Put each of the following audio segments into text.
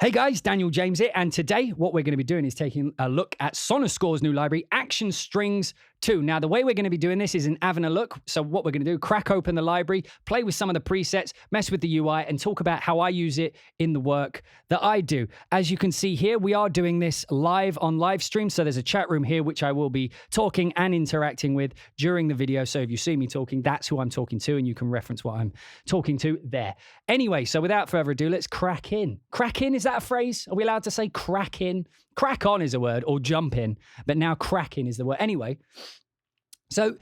Hey guys, Daniel James here, and today what we're going to be doing is taking a look at Sonuscore's new library, Action Strings 2. Now, the way we're going to be doing this is in Avin a look. So what we're going to do, crack open the library, play with some of the presets, mess with the UI, and talk about how I use it in the work that I do. As you can see here, we are doing this live on Livestream. So there's a chat room here, which I will be talking and interacting with during the video. So if you see me talking, that's who I'm talking to, and you can reference what I'm talking to there. Anyway, so without further ado, let's crack in. Crack in, is that a phrase? Are we allowed to say crack in? Crack on is a word, or jump in, but now crack in is the word. Anyway, so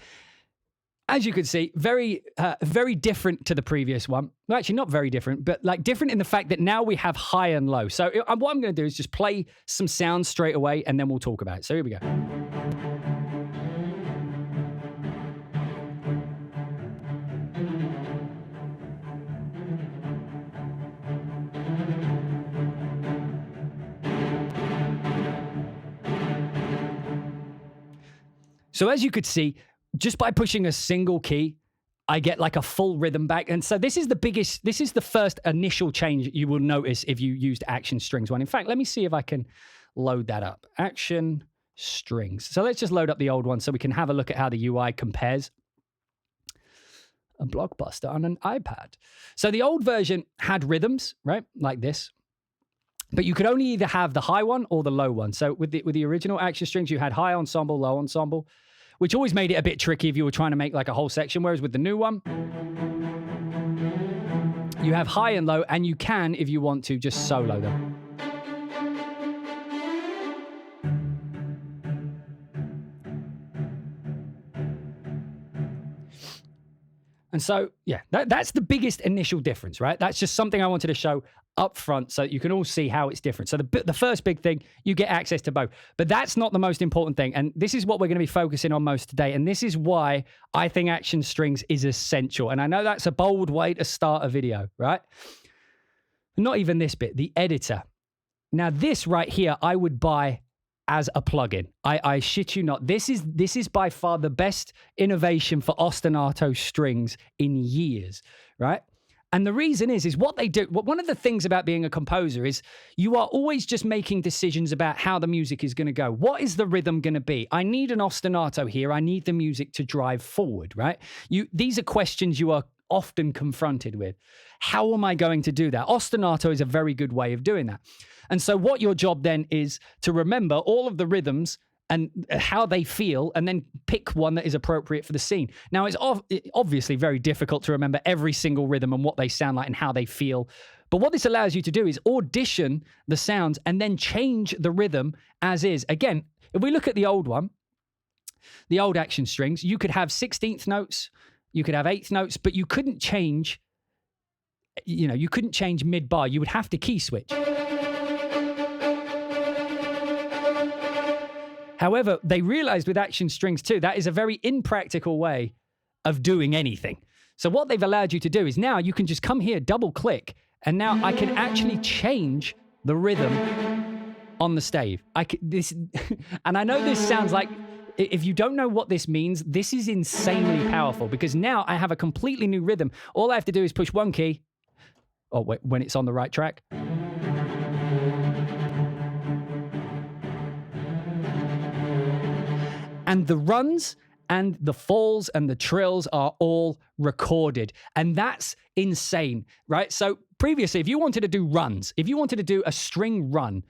as you can see, very different to the previous one. Well, actually, not very different, but like different in the fact that now we have high and low. So what I'm going to do is just play some sounds straight away, and then we'll talk about it. So here we go. So as you could see, just by pushing a single key, I get like a full rhythm back. And so this is the first initial change you will notice if you used Action Strings 1. In fact, let me see if I can load that up. Action Strings. So let's just load up the old one so we can have a look at how the UI compares. A blockbuster on an iPad. So the old version had rhythms, right? Like this. But you could only either have the high one or the low one. So with the original Action Strings, you had high ensemble, low ensemble, which always made it a bit tricky if you were trying to make like a whole section. Whereas with the new one, you have high and low, and you can, if you want to, just solo them. And so, yeah, that's the biggest initial difference, right? That's just something I wanted to show up front so that you can all see how it's different. So the first big thing, you get access to both. But that's not the most important thing. And this is what we're going to be focusing on most today. And this is why I think Action Strings is essential. And I know that's a bold way to start a video, right? Not even this bit, the editor. Now, this right here, I would buy as a plugin. I shit you not. This is by far the best innovation for ostinato strings in years, right? And the reason is what they do. One of the things about being a composer is you are always just making decisions about how the music is going to go. What is the rhythm going to be? I need an ostinato here. I need the music to drive forward, right? These are questions you are often confronted with. How am I going to do that? Ostinato is a very good way of doing that. And so what your job then is to remember all of the rhythms and how they feel, and then pick one that is appropriate for the scene. Now, it's obviously very difficult to remember every single rhythm and what they sound like and how they feel. But what this allows you to do is audition the sounds and then change the rhythm as is. Again, if we look at the old one, the old Action Strings, you could have 16th notes, you could have 8th notes, but you couldn't change, you couldn't change mid-bar. You would have to key switch. However, they realized with Action Strings 2, that is a very impractical way of doing anything. So what they've allowed you to do is now you can just come here, double click, and now I can actually change the rhythm on the stave. And I know this sounds like, if you don't know what this means, this is insanely powerful, because now I have a completely new rhythm. All I have to do is push one key, when it's on the right track. And the runs and the falls and the trills are all recorded. And that's insane, right? So previously, if you wanted to do runs, if you wanted to do a string run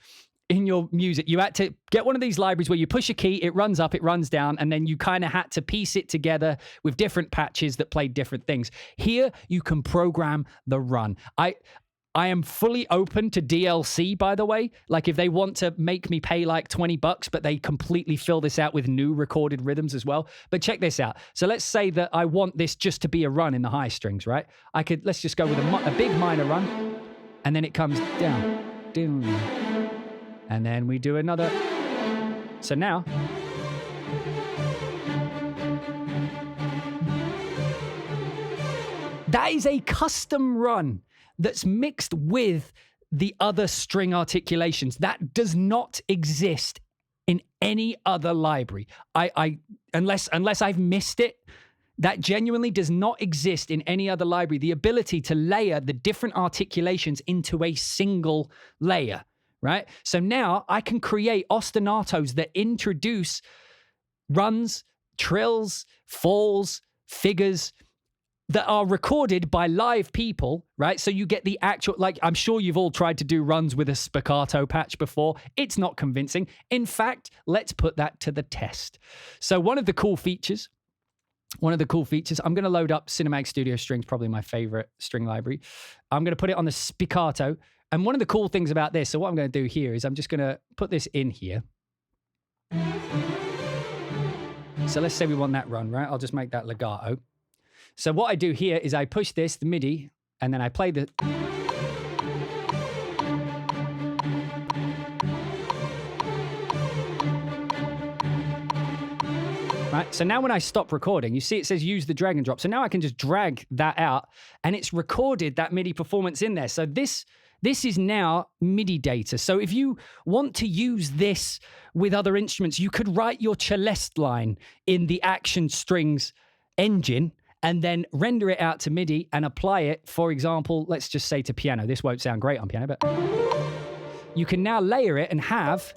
in your music, you had to get one of these libraries where you push a key, it runs up, it runs down, and then you kind of had to piece it together with different patches that played different things. Here, you can program the run. I am fully open to DLC, by the way. Like if they want to make me pay like $20, but they completely fill this out with new recorded rhythms as well. But check this out. So let's say that I want this just to be a run in the high strings, right? Let's just go with a big minor run, and then it comes down. And then we do another. So now, that is a custom run that's mixed with the other string articulations. That does not exist in any other library. Unless I've missed it, That genuinely does not exist in any other library. The ability to layer the different articulations into a single layer, right? So now I can create ostinatos that introduce runs, trills, falls, figures that are recorded by live people, right? So you get the actual, like, I'm sure you've all tried to do runs with a spiccato patch before. It's not convincing. In fact, let's put that to the test. So one of the cool features, I'm going to load up Cinematic Studio Strings, probably my favorite string library. I'm going to put it on the spiccato. And one of the cool things about this, so what I'm going to do here is I'm just going to put this in here. So let's say we want that run, right? I'll just make that legato. So what I do here is I push this, the MIDI, and then I play the... Right, so now when I stop recording, you see it says use the drag and drop. So now I can just drag that out and it's recorded that MIDI performance in there. So this is now MIDI data. So if you want to use this with other instruments, you could write your celeste line in the Action Strings engine and then render it out to MIDI and apply it, for example, let's just say to piano. This won't sound great on piano, but you can now layer it and have...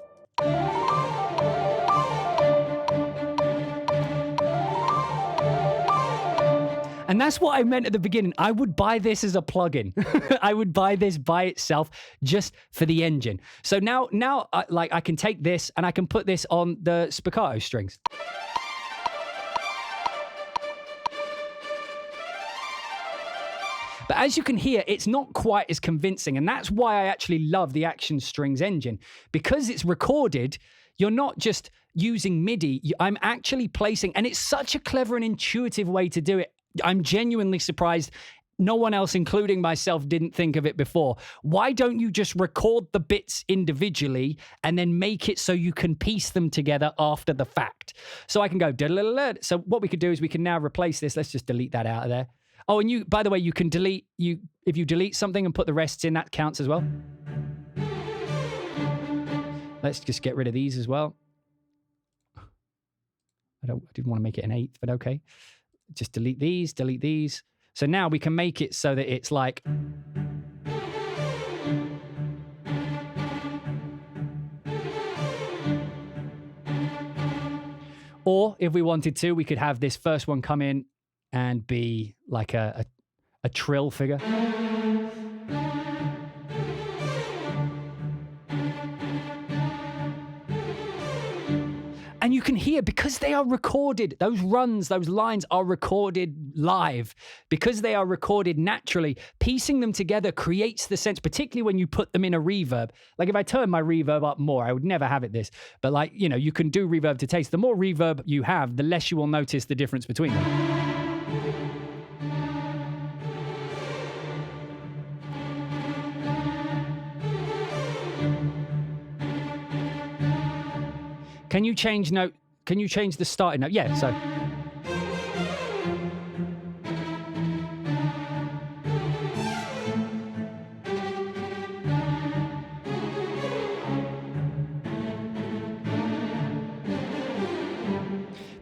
And that's what I meant at the beginning. I would buy this as a plugin. I would buy this by itself just for the engine. So now I can take this and I can put this on the spiccato strings. But as you can hear, it's not quite as convincing. And that's why I actually love the Action Strings engine. Because it's recorded, you're not just using MIDI. I'm actually placing, and it's such a clever and intuitive way to do it. I'm genuinely surprised no one else, including myself, didn't think of it before. Why don't you just record the bits individually and then make it so you can piece them together after the fact? So I can go... So what we could do is we can now replace this. Let's just delete that out of there. Oh, and you, by the way, you can delete... If you delete something and put the rests in, that counts as well. Let's just get rid of these as well. I didn't want to make it an eighth, but okay. Just delete these. So now we can make it so that it's like... Or if we wanted to, we could have this first one come in and be like a trill figure. And you can hear, because they are recorded, those runs, those lines are recorded live. Because they are recorded naturally, piecing them together creates the sense, particularly when you put them in a reverb. Like if I turn my reverb up more, I would never have it this. But like, you know, you can do reverb to taste. The more reverb you have, the less you will notice the difference between them. Can you change note? Can you change the starting note? Yeah, so.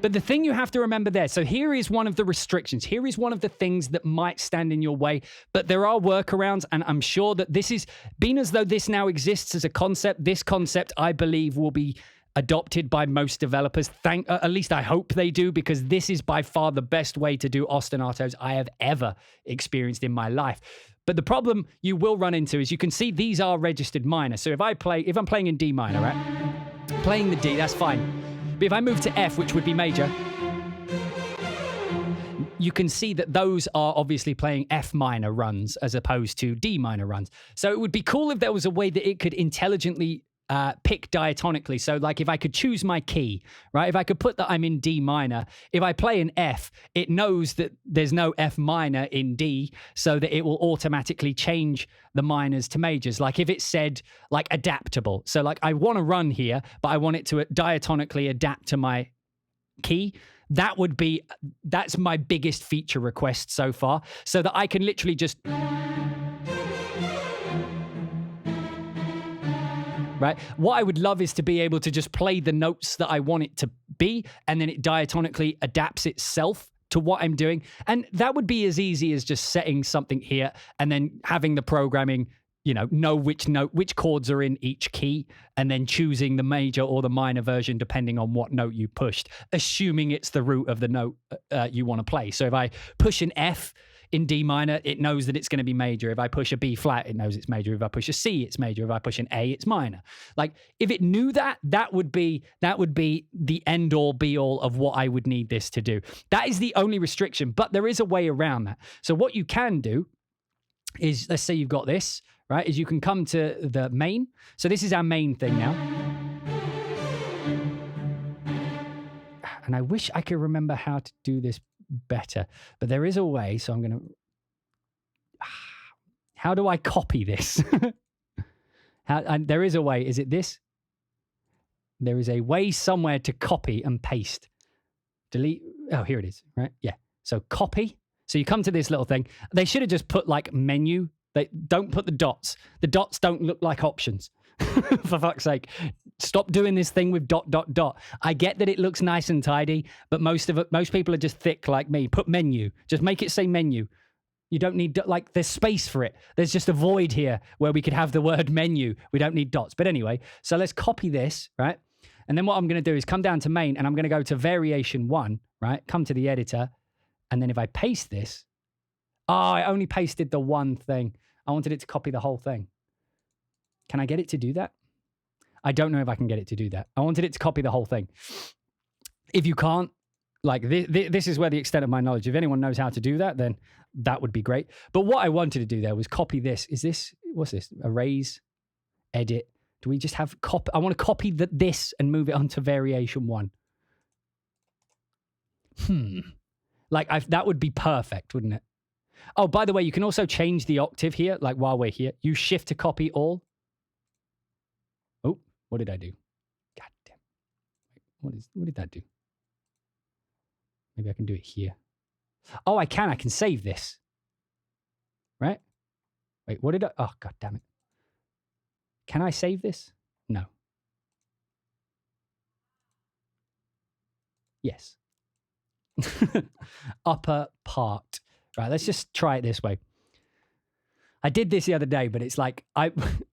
But the thing you have to remember there, so here is one of the restrictions. Here is one of the things that might stand in your way, but there are workarounds, and I'm sure that this is, being as though this now exists as a concept, this concept, I believe, will be adopted by most developers. At least I hope they do, because this is by far the best way to do ostinatos I have ever experienced in my life. But the problem you will run into is, you can see these are registered minor. So if I'm playing in D minor, right? Playing the D, that's fine. But if I move to F, which would be major, you can see that those are obviously playing F minor runs as opposed to D minor runs. So it would be cool if there was a way that it could intelligently pick diatonically. So like if I could choose my key, right? If I could put that I'm in D minor, if I play an F, it knows that there's no F minor in D, so that it will automatically change the minors to majors. Like if it said like adaptable. So like I want to run here, but I want it to diatonically adapt to my key. That's my biggest feature request so far, so that I can literally just... Right? What I would love is to be able to just play the notes that I want it to be, and then it diatonically adapts itself to what I'm doing. And that would be as easy as just setting something here and then having the programming, you know which chords are in each key, and then choosing the major or the minor version depending on what note you pushed, assuming it's the root of the note you want to play. So if I push an F in D minor, it knows that it's going to be major. If I push a B flat, it knows it's major. If I push a C, it's major. If I push an A, it's minor. Like, if it knew that, that would be the end all be all of what I would need this to do. That is the only restriction, but there is a way around that. So what you can do is, let's say you've got this, right, is you can come to the main. So this is our main thing now. And I wish I could remember how to do this better, but there is a way. So I'm going to, how do I copy this? There is a way. Is it this? There is a way somewhere to copy and paste. Delete. Oh, here it is, right? Yeah. So copy. So you come to this little thing. They should have just put like menu. They don't put the dots. The dots don't look like options. For fuck's sake. Stop doing this thing with ... I get that it looks nice and tidy, but most people are just thick like me. Put menu. Just make it say menu. You don't need, like, there's space for it. There's just a void here where we could have the word menu. We don't need dots. But anyway, so let's copy this, right? And then what I'm going to do is come down to main, and I'm going to go to variation 1, right? Come to the editor. And then if I paste this, I only pasted the one thing. I wanted it to copy the whole thing. Can I get it to do that? I don't know if I can get it to do that. I wanted it to copy the whole thing. If you can't, like, this is where the extent of my knowledge. If anyone knows how to do that, then that would be great. But what I wanted to do there was copy this. Is this, what's this? Erase, edit. Do we just have copy? I want to copy this and move it onto variation 1. Like, that would be perfect, wouldn't it? Oh, by the way, you can also change the octave here, like while we're here. Use shift to copy all. Oh, what did I do? God damn. What did that do? Maybe I can do it here. Oh, I can save this. Right? Wait, what did I? Oh, God damn it. Can I save this? No. Yes. Upper part. Right, let's just try it this way. I did this the other day, but it's like,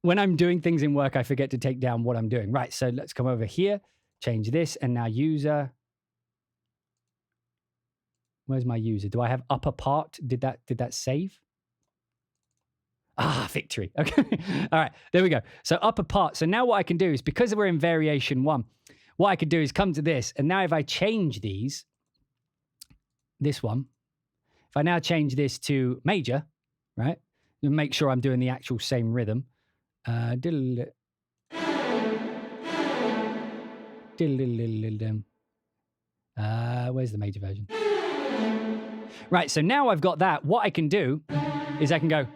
when I'm doing things in work, I forget to take down what I'm doing. Right, so let's come over here, change this, and now user. Where's my user? Do I have upper part? Did that save? Ah, victory. Okay. All right, there we go. So upper part. So now what I can do is, because we're in variation 1, what I could do is come to this, and now if I change this one, if I now change this to major, right, and make sure I'm doing the actual same rhythm. Where's the major version? Right, so now I've got that. What I can do is I can go.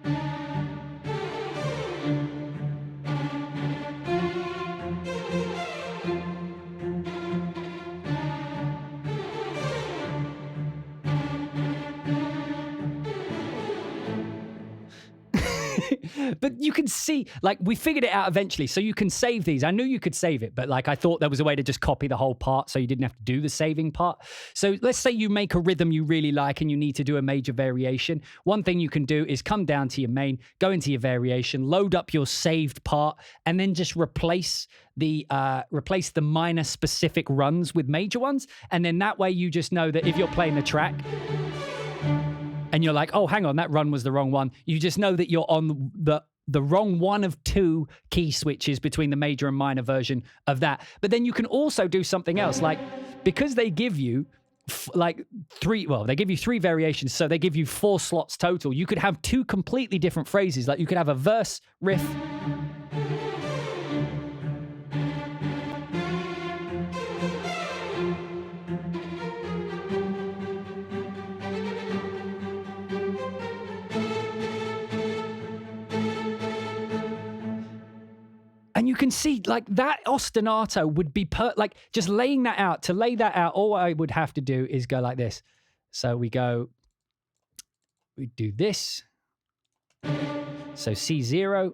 But you can see, like, we figured it out eventually. So you can save these. I knew you could save it, but like, I thought there was a way to just copy the whole part so you didn't have to do the saving part. So let's say you make a rhythm you really like and you need to do a major variation. One thing you can do is come down to your main, go into your variation, load up your saved part, and then just replace the minor specific runs with major ones. And then that way you just know that if you're playing the track and you're like, oh, hang on, that run was the wrong one, you just know that you're on the wrong one of 2 key switches between the major and minor version of that. But then you can also do something else, like, because they give you they give you 3 variations, so they give you 4 slots total. You could have 2 completely different phrases. Like, you could have a verse, riff, and you can see, like, that ostinato would be like, just laying that out. To lay that out, all I would have to do is go like this. So we do this. So C0,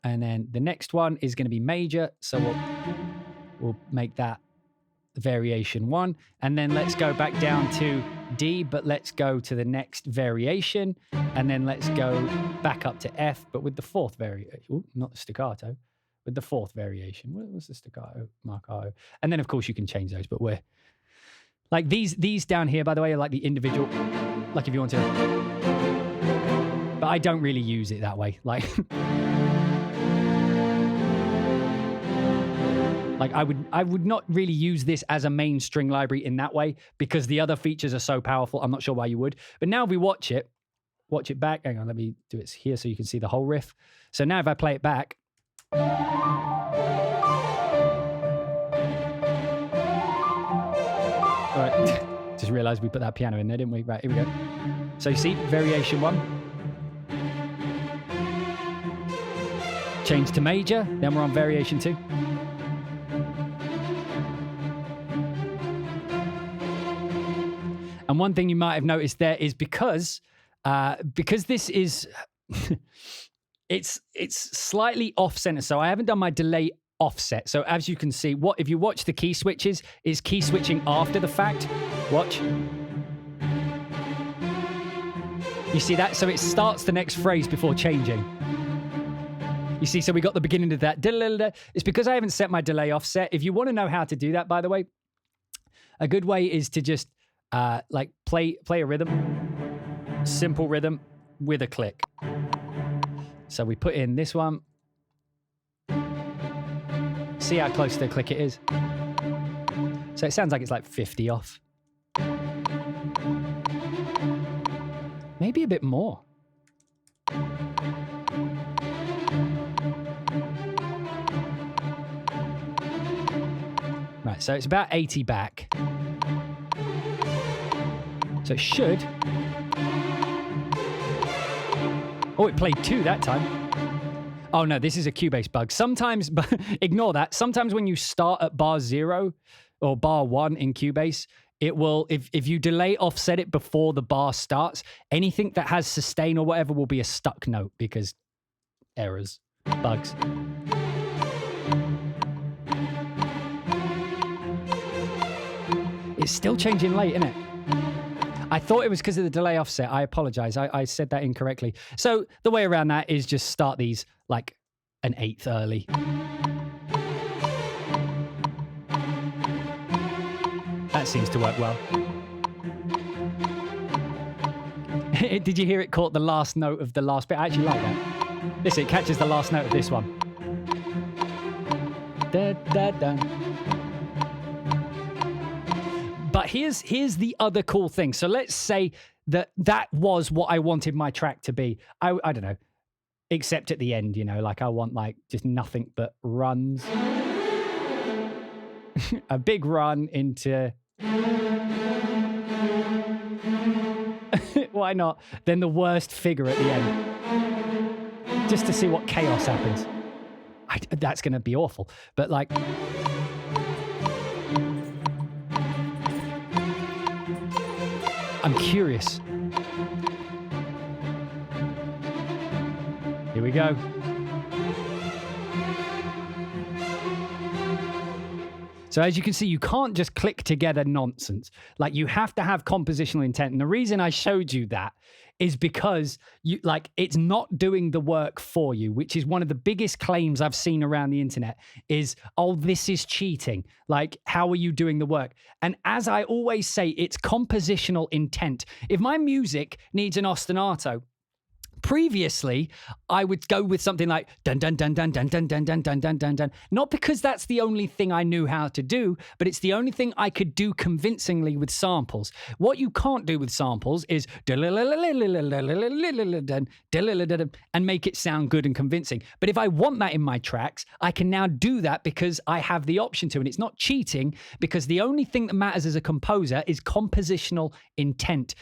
and then the next one is going to be major. So we'll make that variation 1, and then let's go back down to D, but let's go to the next variation, and then let's go back up to F, but with the fourth variation. Ooh, not the staccato, with the fourth variation. What was the staccato, marcato? And then, of course, you can change those, but we're like these down here, by the way, are like the individual, like if you want to, but I don't really use it that way. Like, like I would not really use this as a main string library in that way because the other features are so powerful. I'm not sure why you would. But now if we watch it back. Hang on, let me do it here so you can see the whole riff. So now if I play it back. All right, just realized we put that piano in there, didn't we? Right, here we go. So you see, variation 1. Change to major, then we're on variation 2. And one thing you might have noticed there is because this is, it's slightly off center. So I haven't done my delay offset. So as you can see, if you watch the key switches, is key switching after the fact. Watch. You see that? So it starts the next phrase before changing. You see, so we got the beginning of that. It's because I haven't set my delay offset. If you want to know how to do that, by the way, a good way is to just like play a rhythm, simple rhythm with a click. So we put in this one. See how close to the click it is. So it sounds like it's like 50 off. Maybe a bit more. Right, so it's about 80 back. So it should. Oh, it played 2 that time. Oh no, this is a Cubase bug. Sometimes, but ignore that. Sometimes when you start at bar 0 or bar 1 in Cubase, it will, if you delay offset it before the bar starts, anything that has sustain or whatever will be a stuck note because errors, bugs. It's still changing late, isn't it? I thought it was because of the delay offset. I apologize. I said that incorrectly. So the way around that is just start these like an 1/8 early. That seems to work well. Did you hear it caught the last note of the last bit? I actually like that. Listen, it catches the last note of this one. Da, da, da. But here's the other cool thing. So let's say that was what I wanted my track to be. I don't know, except at the end, you know, like I want like just nothing but runs. A big run into... Why not? Then the worst figure at the end. Just to see what chaos happens. That's going to be awful. But like... I'm curious. Here we go. So as you can see, you can't just click together nonsense. Like you have to have compositional intent. And the reason I showed you that is because it's not doing the work for you, which is one of the biggest claims I've seen around the internet is, oh, this is cheating. Like, how are you doing the work? And as I always say, it's compositional intent. If my music needs an ostinato, previously, I would go with something like dun dun dun dun dun dun dun dun dun dun dun dun. Not because that's the only thing I knew how to do, but it's the only thing I could do convincingly with samples. What you can't do with samples is and make it sound good and convincing. But if I want that in my tracks, I can now do that because I have the option to. And it's not cheating because the only thing that matters as a composer is compositional intent.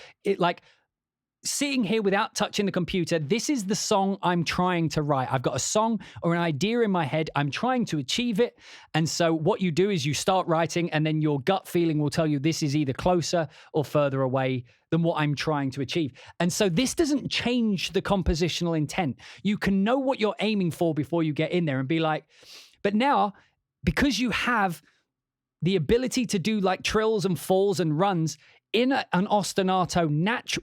Sitting here without touching the computer, this is the song I'm trying to write. I've got a song or an idea in my head. I'm trying to achieve it. And so what you do is you start writing and then your gut feeling will tell you this is either closer or further away than what I'm trying to achieve. And so this doesn't change the compositional intent. You can know what you're aiming for before you get in there and be like, but now, because you have the ability to do like trills and falls and runs, in an ostinato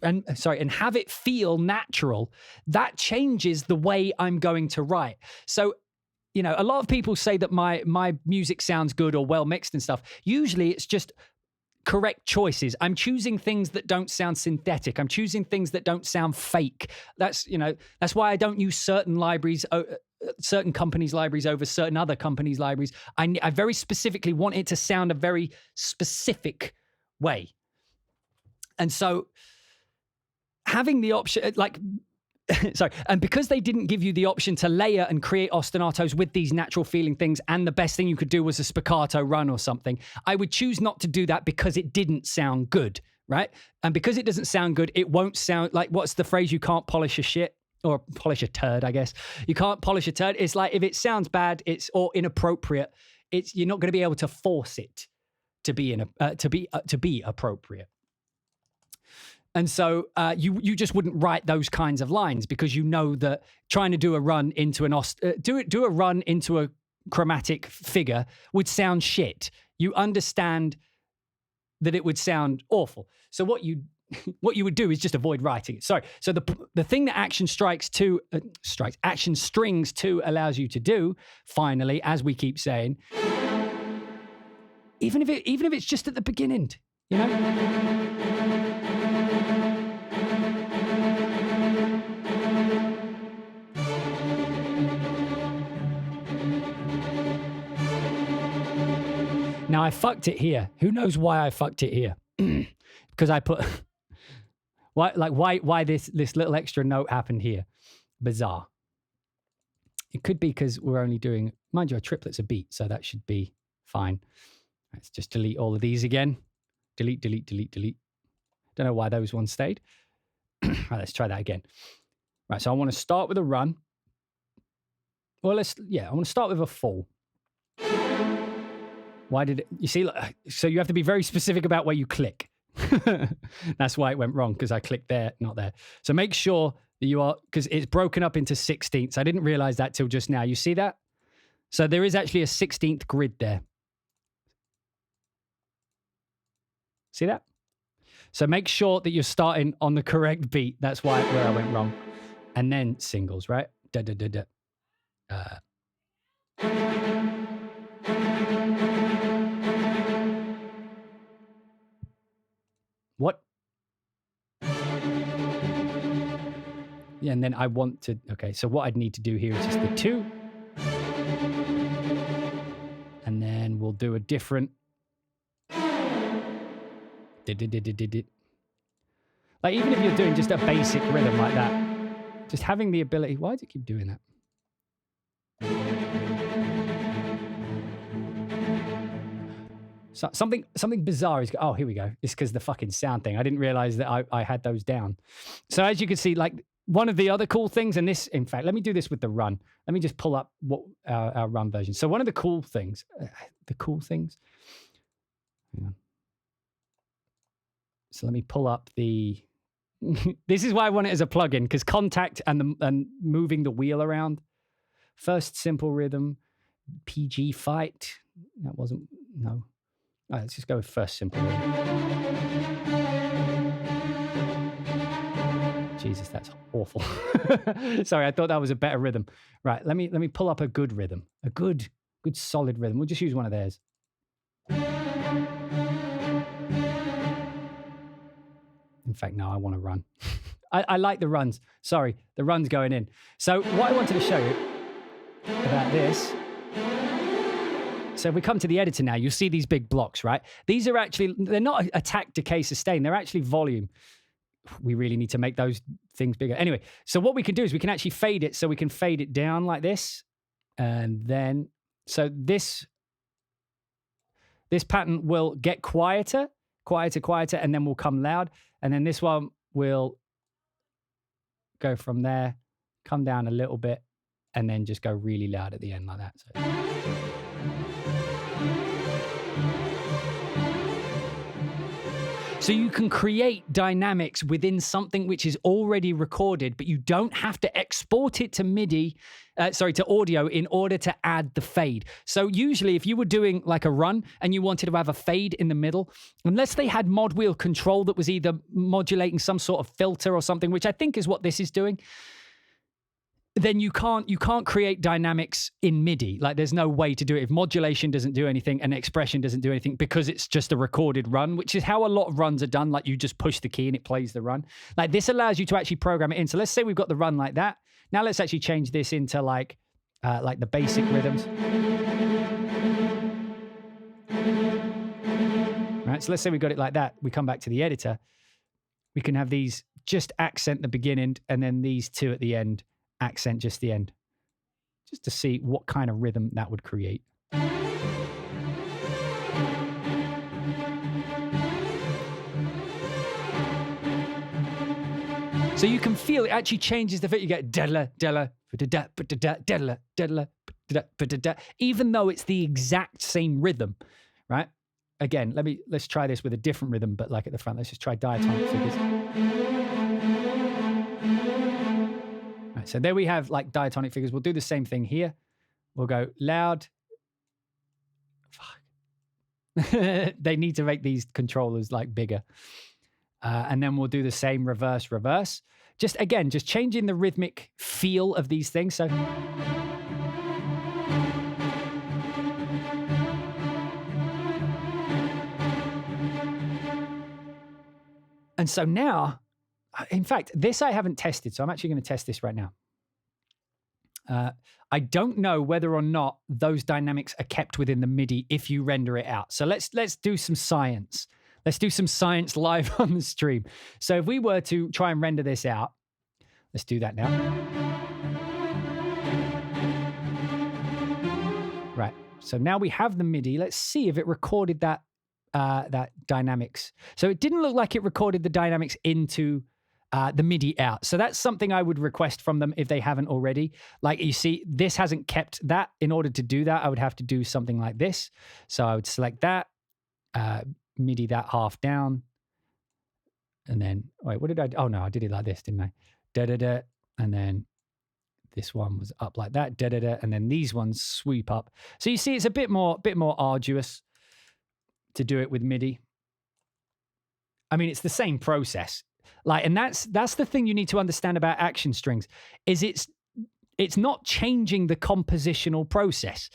and have it feel natural, that changes the way I'm going to write. So, you know, a lot of people say that my music sounds good or well mixed and stuff. Usually it's just correct choices. I'm choosing things that don't sound synthetic. I'm choosing things that don't sound fake. That's why I don't use certain libraries, certain companies' libraries over certain other companies' libraries. I very specifically want it to sound a very specific way. And so having the option, sorry, and because they didn't give you the option to layer and create ostinatos with these natural feeling things, and the best thing you could do was a spiccato run or something, I would choose not to do that because it didn't sound good, right? And because it doesn't sound good, it won't sound like, what's the phrase? You can't polish a shit, or polish a turd, I guess. You can't polish a turd. It's like if it sounds bad, or inappropriate, you're not going to be able to force it to be appropriate. And so you just wouldn't write those kinds of lines because you know that trying to do a run into do a run into a chromatic figure would sound shit. You understand that it would sound awful. So what you would do is just avoid writing it. Sorry. So the thing that Action Strings 2 allows you to do, finally, as we keep saying, even if it's just at the beginning, you know. Now, I fucked it here. Who knows why I fucked it here? Because I put... why this little extra note happened here? Bizarre. It could be because we're only doing... Mind you, a triplet's a beat, so that should be fine. Let's just delete all of these again. Delete, delete, delete, delete. Don't know why those ones stayed. Right, let's try that again. Right, so I want to start with a run. Well, I want to start with a full. Why did it, you see, so you have to be very specific about where you click. That's why it went wrong, because I clicked there, not there. So make sure that you are, because it's broken up into 16ths. I didn't realize that till just now. You see that? So there is actually a 16th grid there. See that? So make sure that you're starting on the correct beat. That's where I went wrong. And then singles, right? Da, da, da, da. What? Yeah, and then I want to... Okay, so what I'd need to do here is just the 2. And then we'll do a different... Like, even if you're doing just a basic rhythm like that, just having the ability... Why does it keep doing that? So something bizarre is... Oh, here we go. It's because the fucking sound thing. I didn't realize that I had those down. So as you can see, like, one of the other cool things, and this, in fact, let me do this with the run. Let me just pull up what our run version. So one of the cool things... Hang on. So let me pull up the... This is why I want it as a plugin, because contact and moving the wheel around. First simple rhythm, PG fight. That wasn't... No. All right, let's just go with first simple rhythm. Jesus, that's awful. Sorry, I thought that was a better rhythm. Right, let me pull up a good rhythm. A good solid rhythm. We'll just use one of theirs. In fact, no, I want to run. I like the runs. Sorry, the run's going in. So what I wanted to show you about this... So if we come to the editor now, you'll see these big blocks, right? These are actually... They're not attack, decay, sustain. They're actually volume. We really need to make those things bigger. Anyway, so what we can do is we can actually fade it. So we can fade it down like this. And then... So this pattern will get quieter, and then will come loud. And then this one will go from there, come down a little bit, and then just go really loud at the end like that. So you can create dynamics within something which is already recorded, but you don't have to export it to MIDI, to audio in order to add the fade. So usually if you were doing like a run and you wanted to have a fade in the middle, unless they had mod wheel control that was either modulating some sort of filter or something, which I think is what this is doing, then you can't create dynamics in MIDI. Like there's no way to do it if modulation doesn't do anything and expression doesn't do anything, because it's just a recorded run, which is how a lot of runs are done. Like you just push the key and it plays the run. Like this allows you to actually program it in. So let's say we've got the run like that. Now let's actually change this into like the basic rhythms. Right, so let's say we got it like that. We come back to the editor. We can have these just accent the beginning and then these two at the end. Accent just the end, just to see what kind of rhythm that would create. So you can feel it actually changes the fit. You get della della della della della, even though it's the exact same rhythm, right? Again, let's try this with a different rhythm, but like at the front. Let's just try diatonic figures. So there we have like diatonic figures. We'll do the same thing here. We'll go loud. Fuck. They need to make these controllers like bigger. And then we'll do the same reverse. Just again, just changing the rhythmic feel of these things. So and so now, in fact, this I haven't tested, so I'm actually going to test this right now. I don't know whether or not those dynamics are kept within the MIDI if you render it out. So let's do some science. Let's do some science live on the stream. So if we were to try and render this out, let's do that now. Right. So now we have the MIDI. Let's see if it recorded that dynamics. So it didn't look like it recorded the dynamics into the MIDI out. So that's something I would request from them if they haven't already. Like you see, this hasn't kept that. In order to do that, I would have to do something like this. So I would select that, MIDI that half down. And then, wait, what did I do? Oh no, I did it like this, didn't I? Da-da-da. And then this one was up like that, da-da-da. And then these ones sweep up. So you see, it's a bit more arduous to do it with MIDI. I mean, it's the same process. Like, and that's the thing you need to understand about action strings, is it's not changing the compositional process.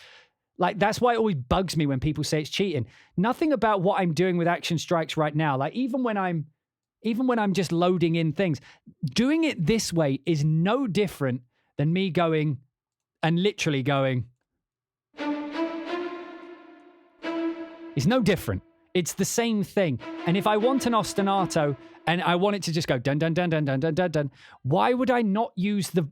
Like, that's why it always bugs me when people say it's cheating. Nothing about what I'm doing with action strikes right now, like even when I'm just loading in things, doing it this way is no different than me going and literally going. It's no different. It's the same thing. And if I want an ostinato and I want it to just go dun dun dun dun dun dun dun dun, why would I not use the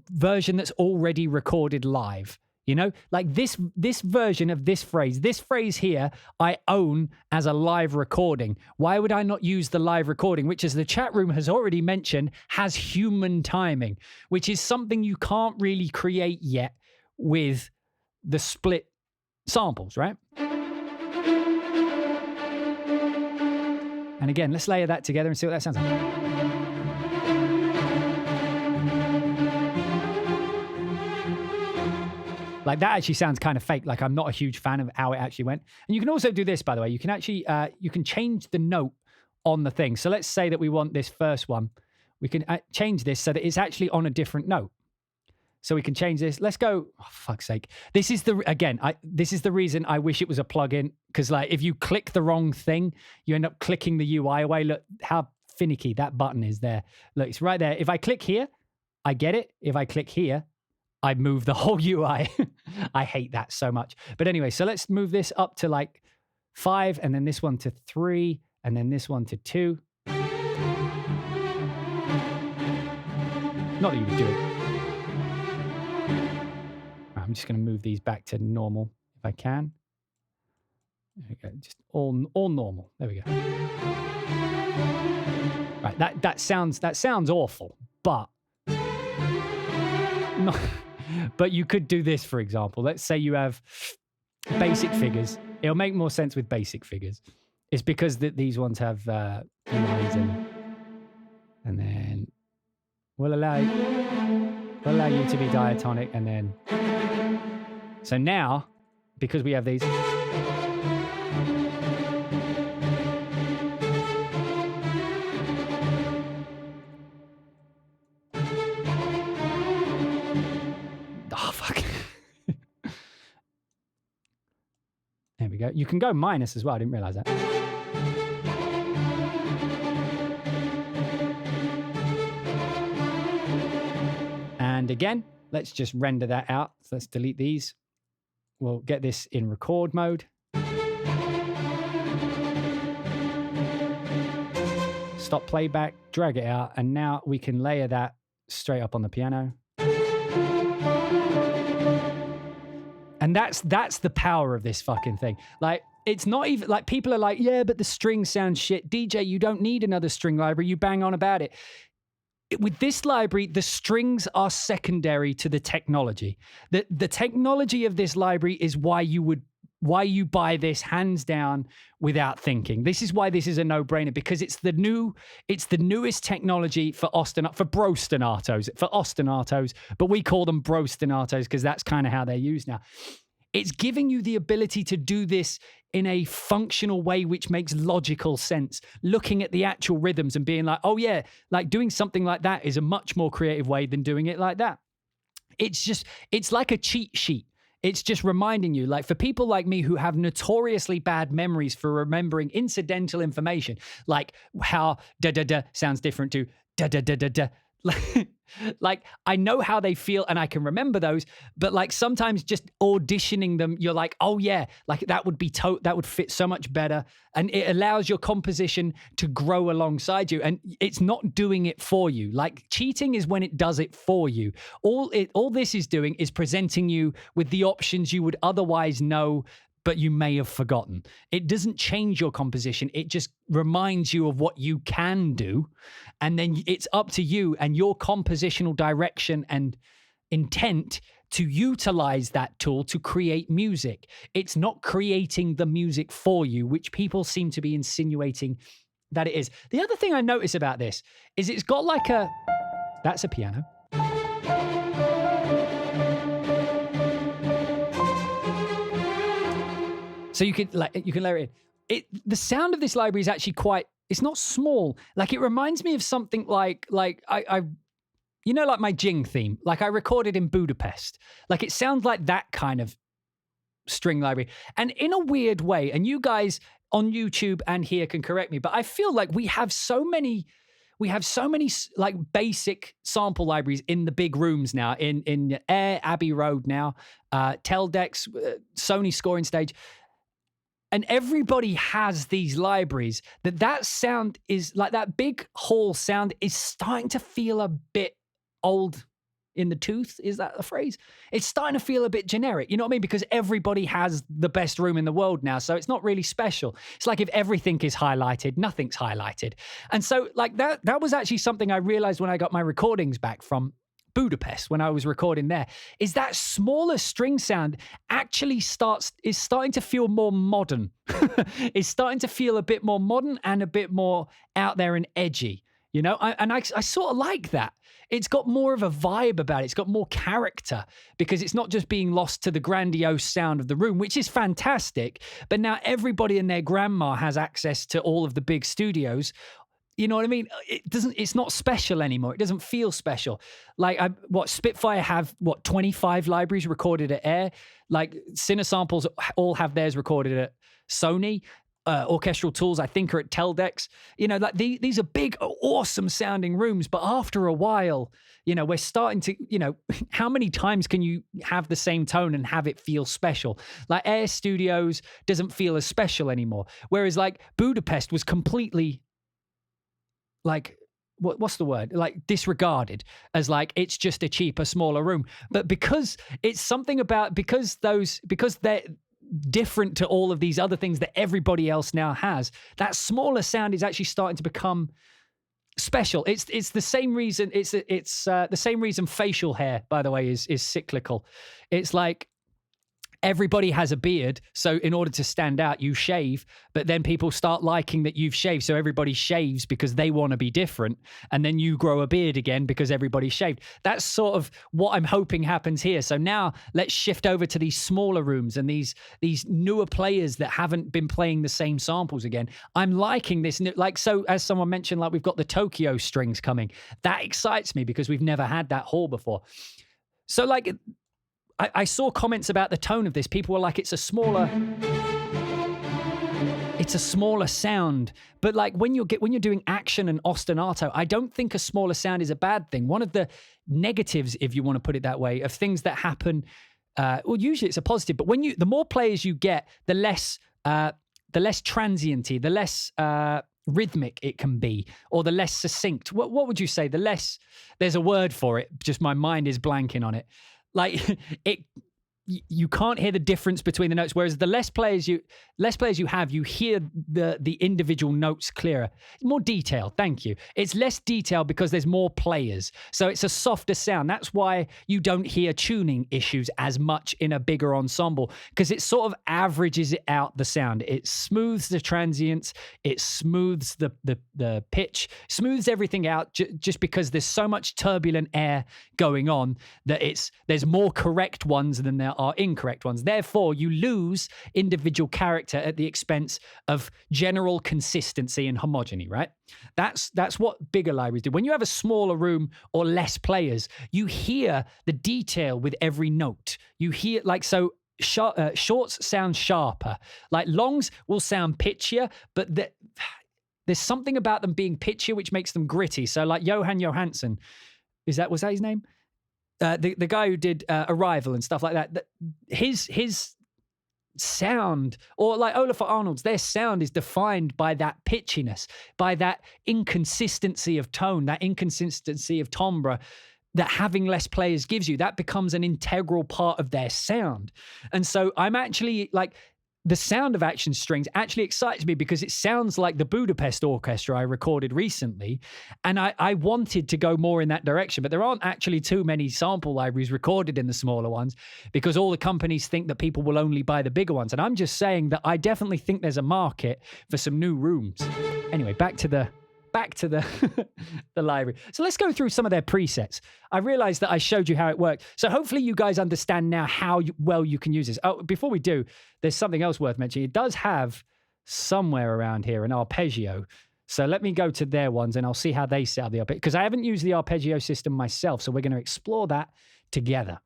version that's already recorded live? You know, like this version of this phrase here, I own as a live recording. Why would I not use the live recording, which, as the chat room has already mentioned, has human timing, which is something you can't really create yet with the split samples, right? And again, let's layer that together and see what that sounds like. Like that actually sounds kind of fake. Like I'm not a huge fan of how it actually went. And you can also do this, by the way. You can actually, you can change the note on the thing. So let's say that we want this first one. We can change this so that it's actually on a different note. So we can change this. Let's go. Oh, fuck's sake. This is the reason I wish it was a plugin. Because like if you click the wrong thing, you end up clicking the UI away. Look how finicky that button is there. Look, it's right there. If I click here, I get it. If I click here, I move the whole UI. I hate that so much. But anyway, so let's move this up to like 5, and then this one to 3, and then this one to 2. Not that you would do it. I'm just going to move these back to normal if I can. There we go. Just all normal. There we go. Right, that sounds awful, but no, but you could do this, for example. Let's say you have basic figures. It'll make more sense with basic figures. It's because these ones have Finalizing, and then we'll allow you to be diatonic, and then so now because we have these. Oh fuck. There we go. You can go minus as well. I didn't realize that. And again, let's just render that out. So let's delete these. We'll get this in record mode. Stop playback, drag it out, and now we can layer that straight up on the piano. And that's the power of this fucking thing. Like, it's not even like people are like, yeah, but the strings sound shit. DJ, you don't need another string library. You bang on about it. With this library, the strings are secondary to the technology. The technology of this library is why you buy this hands down without thinking. This is why this is a no-brainer, because it's the newest technology for ostinatos, but we call them brostinatos because that's kind of how they're used now. It's giving you the ability to do this in a functional way which makes logical sense, looking at the actual rhythms and being like, oh yeah, like doing something like that is a much more creative way than doing it like that. It's like a cheat sheet. It's just reminding you, like for people like me who have notoriously bad memories for remembering incidental information, like how da-da-da sounds different to da-da-da-da-da. Like I know how they feel and I can remember those, but like sometimes just auditioning them, you're like, oh yeah, like that would fit so much better. And it allows your composition to grow alongside you, and it's not doing it for you. Like cheating is when it does it for you. All this is doing is presenting you with the options you would otherwise know, but you may have forgotten. It doesn't change your composition. It just reminds you of what you can do. And then it's up to you and your compositional direction and intent to utilize that tool to create music. It's not creating the music for you, which people seem to be insinuating that it is. The other thing I notice about this is it's got like that's a piano. So you can layer it in. The sound of this library is actually it's not small. Like it reminds me of something like I like my Jing theme, like I recorded in Budapest. Like it sounds like that kind of string library. And in a weird way, and you guys on YouTube and here can correct me, but I feel like we have so many like basic sample libraries in the big rooms now, in Air, Abbey Road now, Teldex, Sonuscore in stage. And everybody has these libraries that sound is like that big hall sound is starting to feel a bit old in the tooth. Is that a phrase? It's starting to feel a bit generic. You know what I mean? Because everybody has the best room in the world now. So it's not really special. It's like if everything is highlighted, nothing's highlighted. And so like that was actually something I realized when I got my recordings back from Budapest when I was recording there, is that smaller string sound actually is starting to feel more modern. It's starting to feel a bit more modern and a bit more out there and edgy, you know? I sort of like that. It's got more of a vibe about it. It's got more character because it's not just being lost to the grandiose sound of the room, which is fantastic. But now everybody and their grandma has access to all of the big studios. You know what I mean? It's not special anymore. It doesn't feel special. Like Spitfire have 25 libraries recorded at Air. Like Cinesamples all have theirs recorded at Sony. Orchestral Tools, I think, are at Teldex. You know, like these are big, awesome sounding rooms. But after a while, you know, we're starting to, you know, how many times can you have the same tone and have it feel special? Like Air Studios doesn't feel as special anymore. Whereas like Budapest was completely like, what's the word? Like disregarded as like, it's just a cheaper, smaller room. But because it's something about, because they're different to all of these other things that everybody else now has, that smaller sound is actually starting to become special. It's the same reason, it's the same reason facial hair, by the way, is cyclical. It's like, everybody has a beard, so in order to stand out, you shave, but then people start liking that you've shaved, so everybody shaves because they want to be different, and then you grow a beard again because everybody's shaved. That's sort of what I'm hoping happens here. So now let's shift over to these smaller rooms and these newer players that haven't been playing the same samples again. I'm liking this new, like, so as someone mentioned, like we've got the Tokyo strings coming. That excites me because we've never had that hall before. So like, I saw comments about the tone of this. People were like, it's a smaller sound. But like when you're doing action and ostinato, I don't think a smaller sound is a bad thing. One of the negatives, if you want to put it that way, of things that happen, well, usually it's a positive, but the more players you get, the less transienty, the less rhythmic it can be, or the less succinct. What would you say? The less, there's a word for it, just my mind is blanking on it. Like you can't hear the difference between the notes, whereas the less players you have, you hear the individual notes clearer. More detail, thank you. It's less detail because there's more players, so it's a softer sound. That's why you don't hear tuning issues as much in a bigger ensemble, because it sort of averages it out, the sound. It smooths the transients, it smooths the pitch, smooths everything out, just because there's so much turbulent air going on that there's more correct ones than there are incorrect ones. Therefore, you lose individual character at the expense of general consistency and homogeny, right? That's what bigger libraries do. When you have a smaller room or less players, you hear the detail with every note. You hear, like, so shorts sound sharper. Like longs will sound pitchier, but there's something about them being pitchier which makes them gritty. So like Johan Johansson, was that his name? The guy who did Arrival and stuff like that, his sound, or like Olafur Arnalds, their sound is defined by that pitchiness, by that inconsistency of tone, that inconsistency of timbre that having less players gives you. That becomes an integral part of their sound. And so I'm actually like, the sound of Action Strings actually excites me because it sounds like the Budapest Orchestra I recorded recently. And I wanted to go more in that direction, but there aren't actually too many sample libraries recorded in the smaller ones because all the companies think that people will only buy the bigger ones. And I'm just saying that I definitely think there's a market for some new rooms. Anyway, back to the the library. So let's go through some of their presets. I realized that I showed you how it worked. So hopefully you guys understand now how well you can use this. Oh, before we do, there's something else worth mentioning. It does have somewhere around here an arpeggio. So let me go to their ones and I'll see how they set up the arpeggio, because I haven't used the arpeggio system myself. So we're going to explore that together.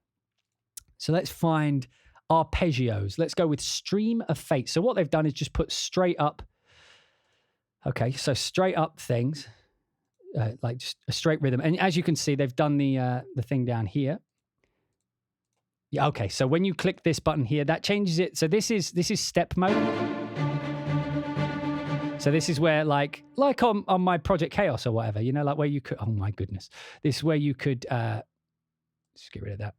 So let's find arpeggios. Let's go with Stream of Fate. So what they've done is just put straight up. Okay, so straight up things, like just a straight rhythm. And as you can see, they've done the thing down here. Yeah, okay, so when you click this button here, that changes it. So this is step mode. So this is where like on my Project Chaos or whatever, you know, like where you could, oh my goodness. This is where you could, just get rid of that,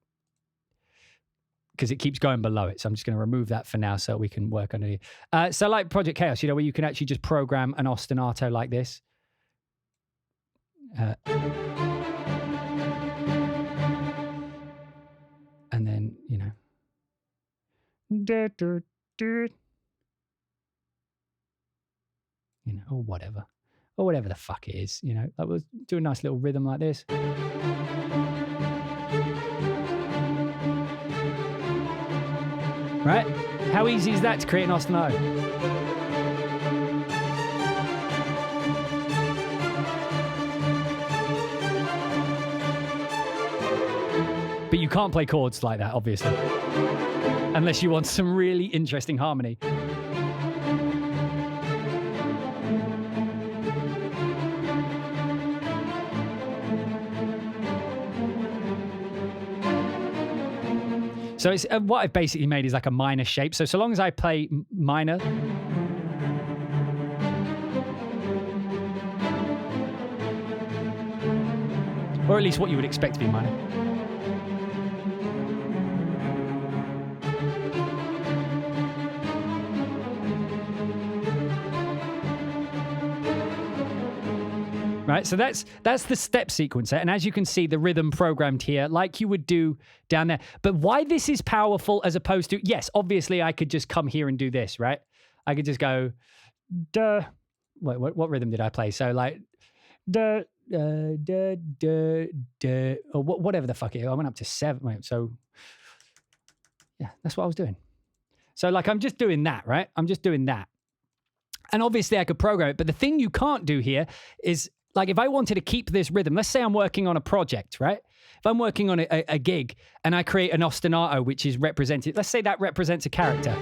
because it keeps going below it. So I'm just going to remove that for now so we can work underneath. So like Project Chaos, you know, where you can actually just program an ostinato like this. And then, you know. You know, or whatever. Or whatever the fuck it is, you know. Like we'll do a nice little rhythm like this. Right? How easy is that to create an ostinato? But you can't play chords like that, obviously. Unless you want some really interesting harmony. So it's what I've basically made is like a minor shape. So long as I play minor, or at least what you would expect to be minor. right? So that's the step sequencer. And as you can see, the rhythm programmed here, like you would do down there. But why this is powerful as opposed to, yes, obviously I could just come here and do this, right? I could just go, duh. Wait, what rhythm did I play? So like, duh, duh, duh, duh, or whatever the fuck it is. I went up to 7. Wait, so yeah, that's what I was doing. So like, I'm just doing that, right? I'm just doing that. And obviously I could program it, but the thing you can't do here is, like, if I wanted to keep this rhythm, let's say I'm working on a project, right? If I'm working on a gig and I create an ostinato, which is represented, let's say that represents a character.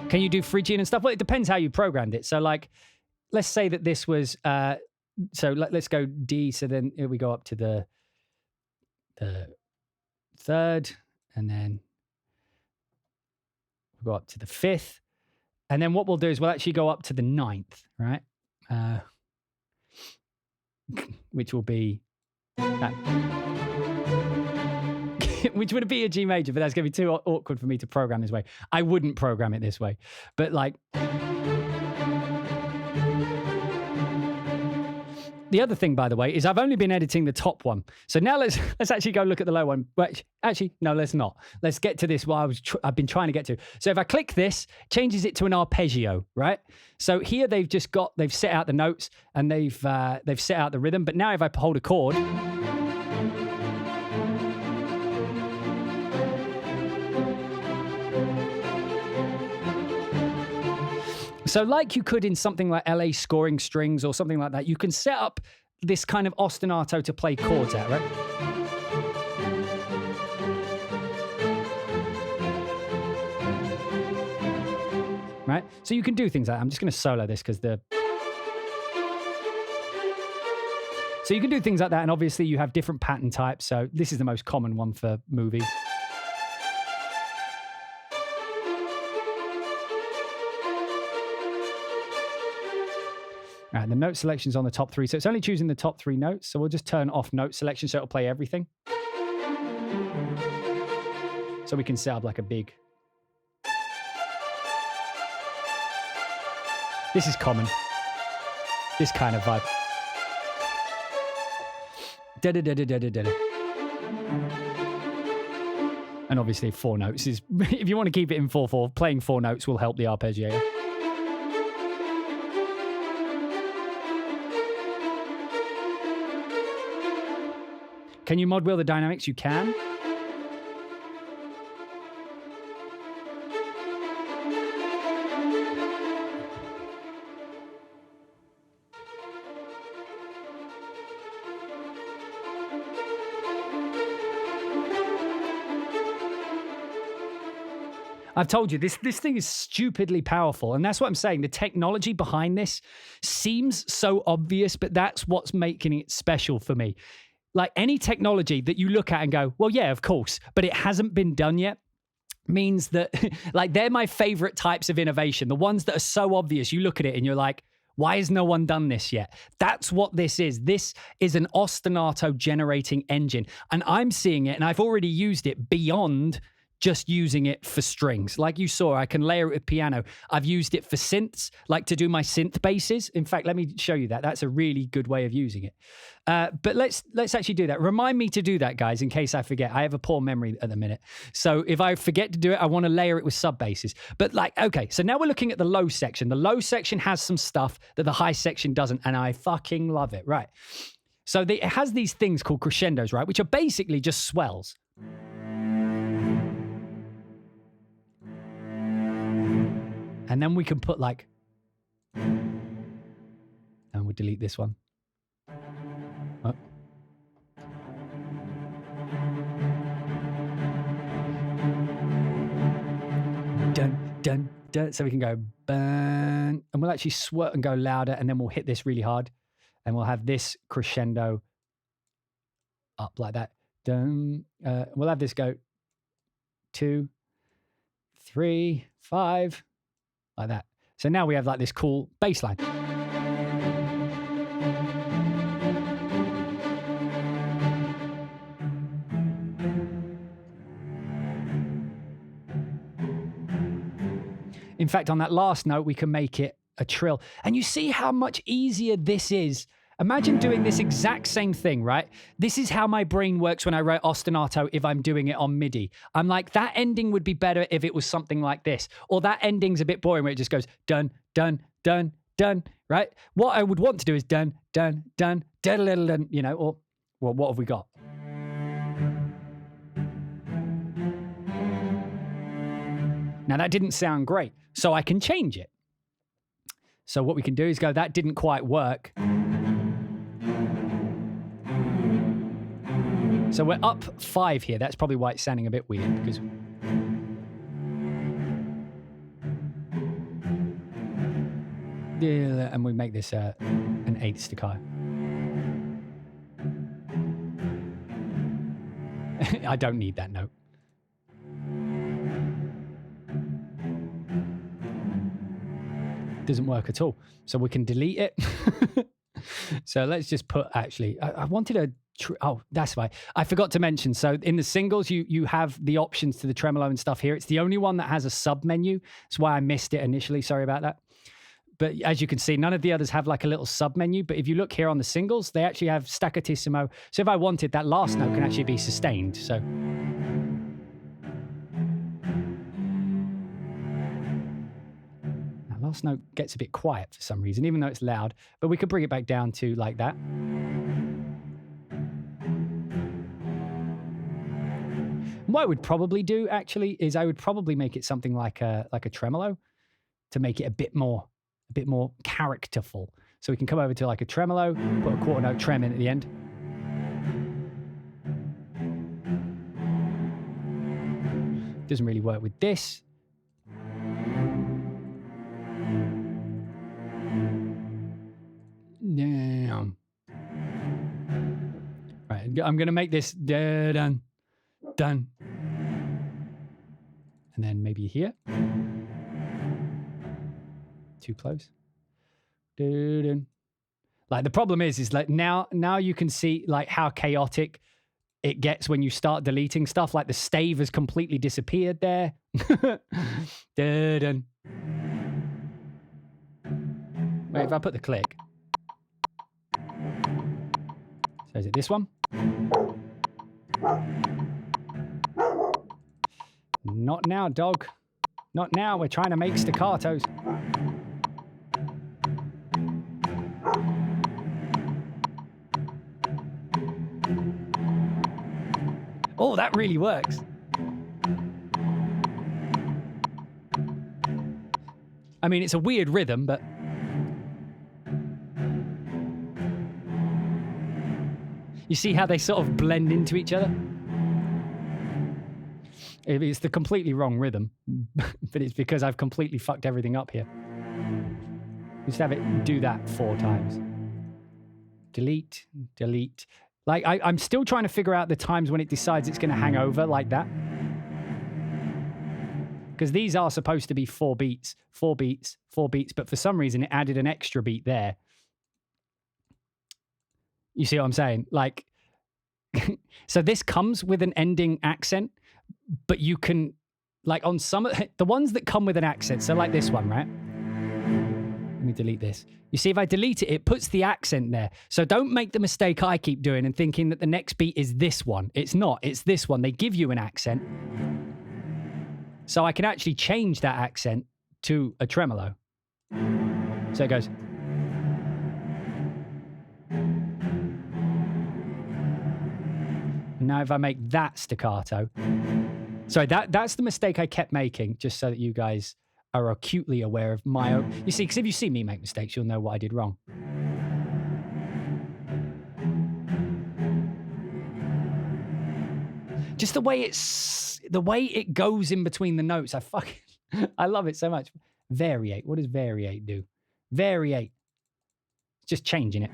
Can you do Phrygian and stuff? Well, it depends how you programmed it. So like, let's say that this was, so let's go D. So then we go up to the 3rd, and then we'll go up to the 5th. And then what we'll do is we'll actually go up to the 9th, right? Which will be that. Which would be a G major, but that's going to be too awkward for me to program this way. I wouldn't program it this way. But like, the other thing, by the way, is I've only been editing the top one. So now let's actually go look at the low one. Wait, actually, no, let's not. Let's get to this what I've been trying to get to. So if I click this, changes it to an arpeggio, right? So here they've set out the notes and they've set out the rhythm. But now if I hold a chord, so like you could in something like LA scoring strings or something like that, you can set up this kind of ostinato to play chords at, right? Right? So you can do things like that. I'm just going to solo this because So you can do things like that, and obviously you have different pattern types. So this is the most common one for movies. Right, the note selection's on the top 3, so it's only choosing the top 3 notes. So we'll just turn off note selection so it'll play everything. So we can set up like a big... This is common. This kind of vibe. Da-da-da-da-da-da-da. And obviously 4 notes is... If you want to keep it in 4/4, playing 4 notes will help the arpeggio. Can you mod wheel the dynamics? You can. I've told you, this thing is stupidly powerful. And that's what I'm saying. The technology behind this seems so obvious, but that's what's making it special for me. Like any technology that you look at and go, well, yeah, of course, but it hasn't been done yet, means that like they're my favorite types of innovation. The ones that are so obvious, you look at it and you're like, why has no one done this yet? That's what this is. This is an ostinato generating engine. And I'm seeing it, and I've already used it beyond just using it for strings. Like you saw, I can layer it with piano. I've used it for synths, like to do my synth basses. In fact, let me show you that. That's a really good way of using it. But let's actually do that. Remind me to do that, guys, in case I forget. I have a poor memory at the minute. So if I forget to do it, I want to layer it with sub basses. But like, okay, so now we're looking at the low section. The low section has some stuff that the high section doesn't, and I fucking love it, right? So it has these things called crescendos, right, which are basically just swells. And then we can put like, and we'll delete this one. Oh. Dun, dun, dun. So we can go burn, and we'll actually swerve and go louder, and then we'll hit this really hard, and we'll have this crescendo up like that. Dun. We'll have this go 2, 3, 5. Like that. So now we have like this cool bass line. In fact, on that last note, we can make it a trill. And you see how much easier this is. Imagine doing this exact same thing, right? This is how my brain works when I write ostinato if I'm doing it on MIDI. I'm like, that ending would be better if it was something like this. Or that ending's a bit boring where it just goes dun, dun, dun, dun, right? What I would want to do is dun, dun, dun, dun, dun, dun, you know, or, well, what have we got? Now, that didn't sound great, so I can change it. So what we can do is go, that didn't quite work. So we're up 5 here. That's probably why it's sounding a bit weird, because... Yeah, and we make this an 8th staccato. I don't need that note. Doesn't work at all. So we can delete it. So let's just put, actually, I wanted a... Oh, that's why. I forgot to mention. So in the singles, you have the options to the tremolo and stuff here. It's the only one that has a sub menu. That's why I missed it initially. Sorry about that. But as you can see, none of the others have like a little sub menu. But if you look here on the singles, they actually have Staccatissimo. So if I wanted, that last note can actually be sustained. So that last note gets a bit quiet for some reason, even though it's loud. But we could bring it back down to like that. What I would probably do, actually, is I would probably make it something like a tremolo to make it a bit more characterful. So we can come over to like a tremolo, put a quarter note trem in at the end. Doesn't really work with this. Damn. Right, I'm going to make this done. Done. And then maybe here. Too close. Like the problem is like now you can see like how chaotic it gets when you start deleting stuff. Like the stave has completely disappeared there. Wait, if I put the click. So is it this one? Not now, dog. Not now. We're trying to make staccatos. Oh, that really works. I mean, it's a weird rhythm, but... You see how they sort of blend into each other? It's the completely wrong rhythm, but it's because I've completely fucked everything up here. Just have it do that 4 times. Delete, delete. Like, I'm still trying to figure out the times when it decides it's going to hang over like that. Because these are supposed to be 4 beats, 4 beats, 4 beats, but for some reason it added an extra beat there. You see what I'm saying? Like, so this comes with an ending accent, but you can, like on some of the ones that come with an accent, so like this one, right? Let me delete this. You see, if I delete it, it puts the accent there. So don't make the mistake I keep doing and thinking that the next beat is this one. It's not. It's this one. They give you an accent. So I can actually change that accent to a tremolo. So it goes. And now if I make that staccato. Sorry, that's the mistake I kept making, just so that you guys are acutely aware of my own. You see, because if you see me make mistakes, you'll know what I did wrong. Just the way it goes in between the notes. I love it so much. Variate. What does variate do? Variate. Just changing it.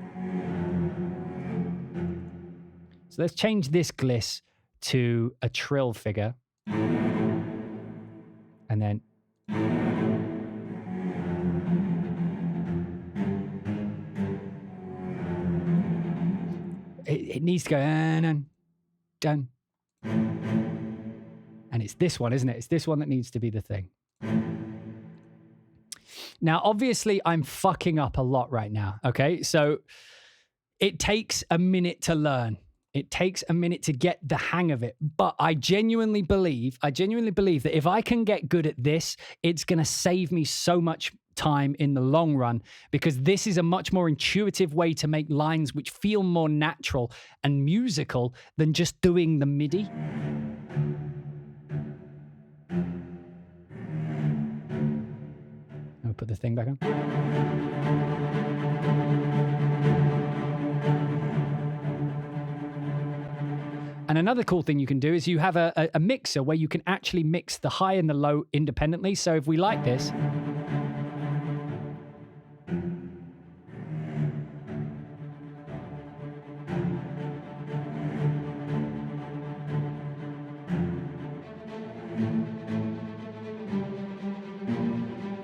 So let's change this gliss to a trill figure. And then it needs to go dun. And it's this one, isn't it? It's this one that needs to be the thing. Now, obviously, I'm fucking up a lot right now, okay? So it takes a minute to learn. It takes a minute to get the hang of it. But I genuinely believe that if I can get good at this, it's going to save me so much time in the long run, because this is a much more intuitive way to make lines which feel more natural and musical than just doing the MIDI. I'll put the thing back on. And another cool thing you can do is you have a mixer where you can actually mix the high and the low independently. So if we like this,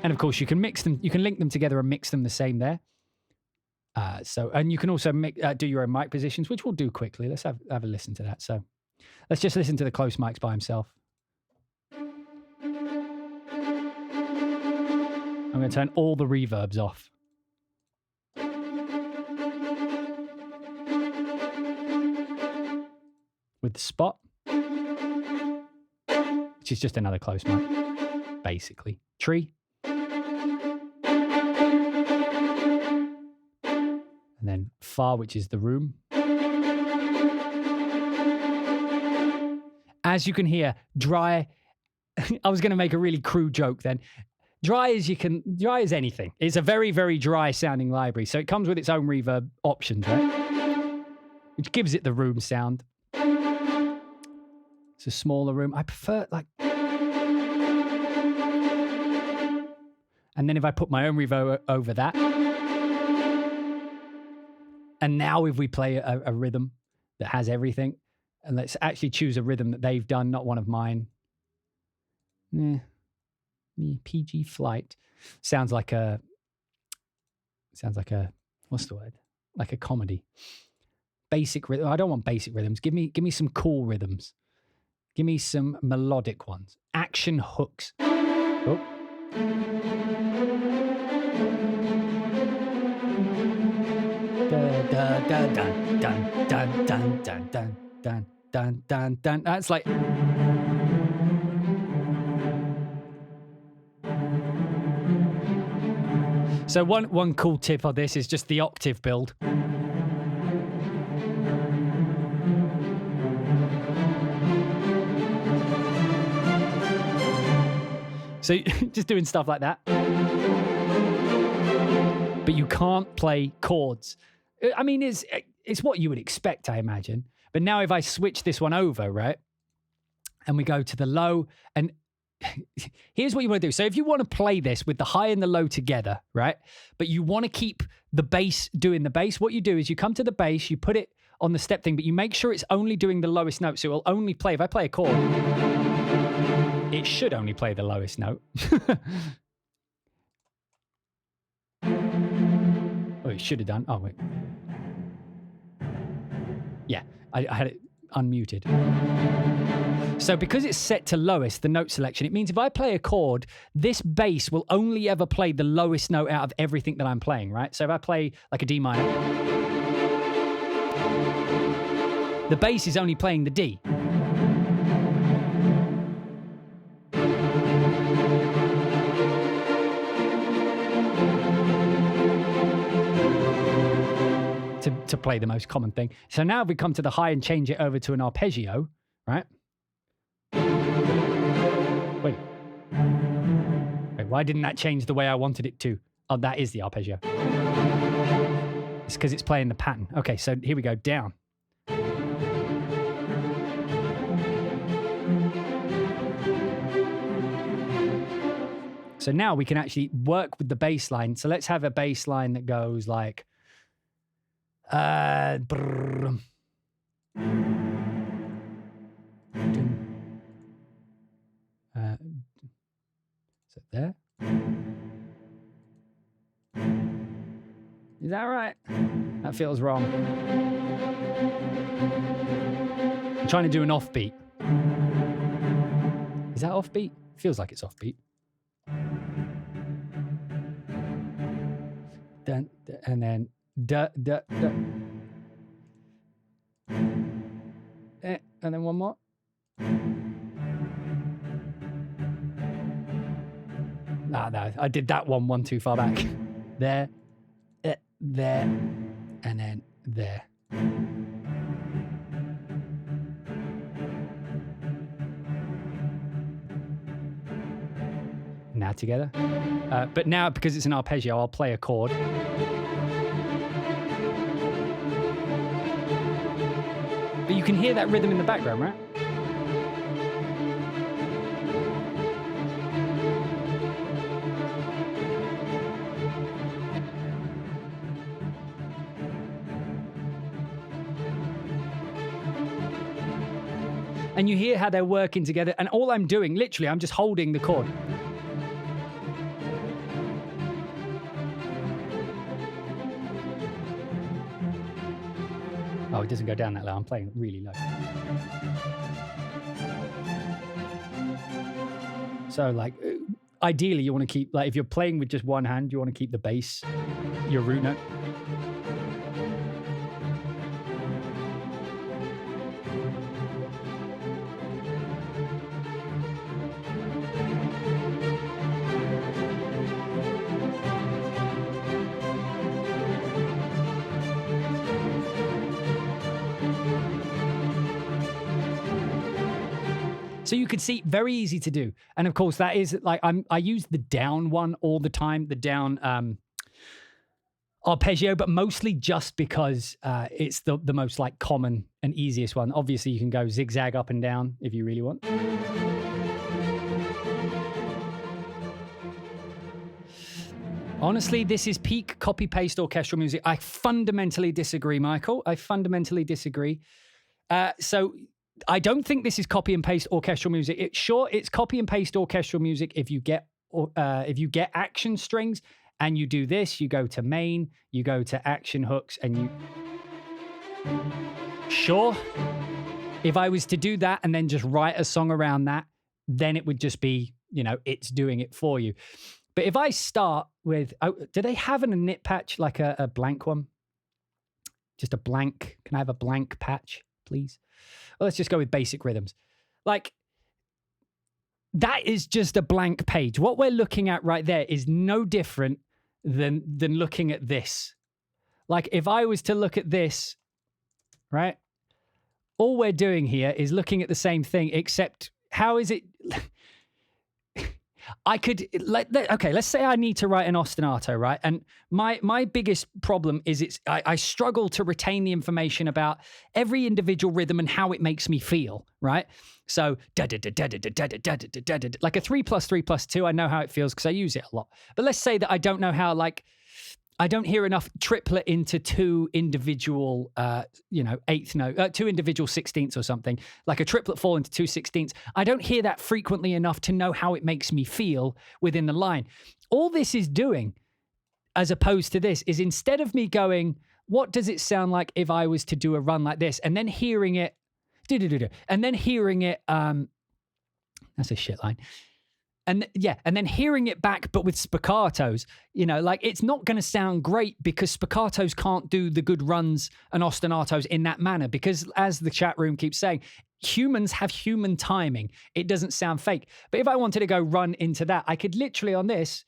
and of course you can mix them, you can link them together and mix them the same there. And you can also do your own mic positions, which we'll do quickly. Let's have a listen to that. So let's just listen to the close mics by himself. I'm going to turn all the reverbs off. With the spot, which is just another close mic, basically. Tree. And then far, which is the room. As you can hear, dry. I was going to make a really crude joke then. Dry as anything. It's a very, very dry sounding library. So it comes with its own reverb options, right? Which gives it the room sound. It's a smaller room. I prefer like. And then if I put my own reverb over that. And now if we play a rhythm that has everything, and let's actually choose a rhythm that they've done, not one of mine. PG Flight. Sounds like a, what's the word? Like a comedy. Basic rhythm. I don't want basic rhythms. Give me some cool rhythms. Give me some melodic ones. Action hooks. Oh. Dun, dun, dun, dun, dun, dun, dun, dun, dun, dun, dun, dun. That's like. So one cool tip on this is just the octave build. So just doing stuff like that. But you can't play chords. I mean, it's what you would expect, I imagine. But now if I switch this one over, right, and we go to the low, and here's what you want to do. So if you want to play this with the high and the low together, right, but you want to keep the bass doing the bass, what you do is you come to the bass, you put it on the step thing, but you make sure it's only doing the lowest note. So it will only play, if I play a chord, it should only play the lowest note. Oh, it should have done. Oh, wait. Yeah, I had it unmuted. So because it's set to lowest, the note selection, it means if I play a chord, this bass will only ever play the lowest note out of everything that I'm playing, right? So if I play like a D minor, the bass is only playing the D. To play the most common thing. So now if we come to the high and change it over to an arpeggio, right? Wait, why didn't that change the way I wanted it to? Oh, that is the arpeggio. It's because it's playing the pattern. Okay, so here we go, down. So now we can actually work with the bass line. So let's have a bass line that goes like, so there. Is that right? That feels wrong. I'm trying to do an offbeat. Is that offbeat? Feels like it's offbeat. dun, and then da, da, da. And then one more. No, I did that one too far back. There, there, and then there. Now together. But now, because it's an arpeggio, I'll play a chord. But you can hear that rhythm in the background, right? And you hear how they're working together. And all I'm doing, literally, I'm just holding the chord. Oh, it doesn't go down that low. I'm playing really low. So, like, ideally, you want to keep, like, if you're playing with just one hand, you want to keep the bass, your root note. So you could see, very easy to do. And of course, that is like, I use the down one all the time, the down arpeggio, but mostly just because it's the most like common and easiest one. Obviously, you can go zigzag up and down if you really want. Honestly, this is peak copy-paste orchestral music. I fundamentally disagree, Michael. I fundamentally disagree. So I don't think this is copy and paste orchestral music. It's copy and paste orchestral music if you get action strings and you do this, you go to main, you go to action hooks, and you... Sure, if I was to do that and then just write a song around that, then it would just be, you know, it's doing it for you. But if I start with, do they have an init patch, like a blank one? Just a blank. Can I have a blank patch, please? Well, let's just go with basic rhythms. Like, that is just a blank page. What we're looking at right there is no different than looking at this. Like, if I was to look at this, right? All we're doing here is looking at the same thing, except how is it... I could, okay, let's say I need to write an ostinato, right? And my biggest problem is I struggle to retain the information about every individual rhythm and how it makes me feel, right? So, like a 3+3+2, I know how it feels because I use it a lot. But let's say that I don't know how, like, I don't hear enough triplet into two individual, eighth note, two individual sixteenths or something, like a triplet fall into 2/16. I don't hear that frequently enough to know how it makes me feel within the line. All this is doing, as opposed to this, is instead of me going, what does it sound like if I was to do a run like this? And then hearing it, and then hearing it, that's a shit line. And then hearing it back, but with spiccatos, you know, like, it's not going to sound great because spiccatos can't do the good runs and ostinatos in that manner. Because, as the chat room keeps saying, humans have human timing. It doesn't sound fake. But if I wanted to go run into that, I could literally on this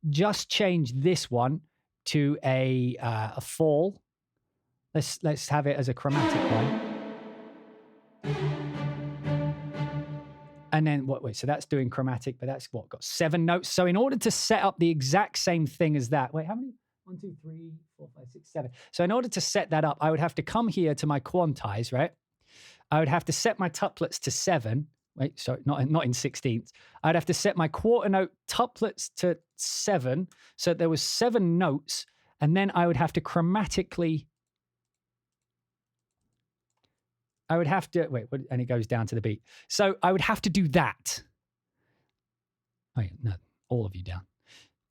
just change this one to a fall. Let's have it as a chromatic one. And then, wait, so that's doing chromatic, but that's what, got 7 notes. So in order to set up the exact same thing as that, wait, how many? 1, 2, 3, 4, 5, 6, 7. So in order to set that up, I would have to come here to my quantize, right? I would have to set my tuplets to 7. Wait, sorry, not in sixteenths. I'd have to set my quarter note tuplets to 7. So there was 7 notes. And then I would have to chromatically... I would have to, and it goes down to the beat. So I would have to do that. Oh, yeah, no, all of you down.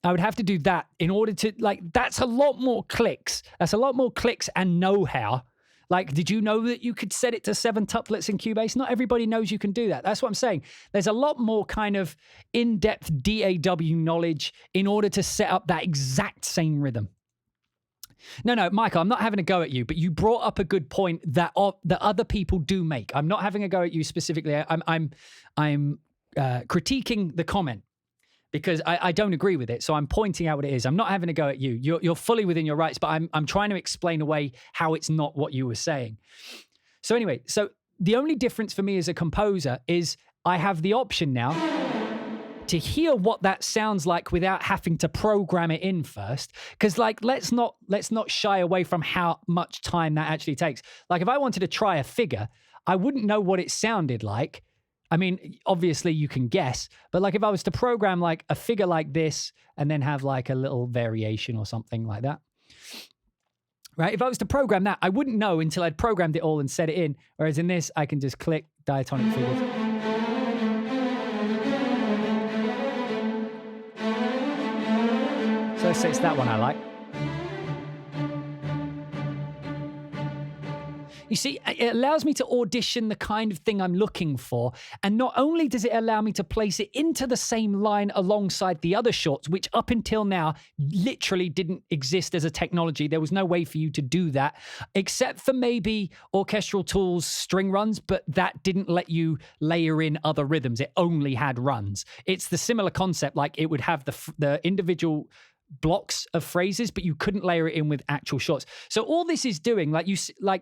I would have to do that in order to, like, that's a lot more clicks. That's a lot more clicks and know-how. Like, did you know that you could set it to 7 tuplets in Cubase? Not everybody knows you can do that. That's what I'm saying. There's a lot more kind of in-depth DAW knowledge in order to set up that exact same rhythm. No, Michael, I'm not having a go at you, but you brought up a good point that other people do make. I'm not having a go at you specifically. I'm critiquing the comment because I don't agree with it. So I'm pointing out what it is. I'm not having a go at you. You're fully within your rights, but I'm trying to explain away how it's not what you were saying. So anyway, so the only difference for me as a composer is I have the option now to hear what that sounds like without having to program it in first. Because like, let's not shy away from how much time that actually takes. Like if I wanted to try a figure, I wouldn't know what it sounded like. I mean, obviously you can guess, but like if I was to program like a figure like this and then have like a little variation or something like that, right? If I was to program that, I wouldn't know until I'd programmed it all and set it in. Whereas in this, I can just click diatonic figures. So let's say it's that one I like. You see, it allows me to audition the kind of thing I'm looking for. And not only does it allow me to place it into the same line alongside the other shorts, which up until now literally didn't exist as a technology. There was no way for you to do that, except for maybe Orchestral Tools string runs, but that didn't let you layer in other rhythms. It only had runs. It's the similar concept, like it would have the individual blocks of phrases, but you couldn't layer it in with actual shorts. So all this is doing, like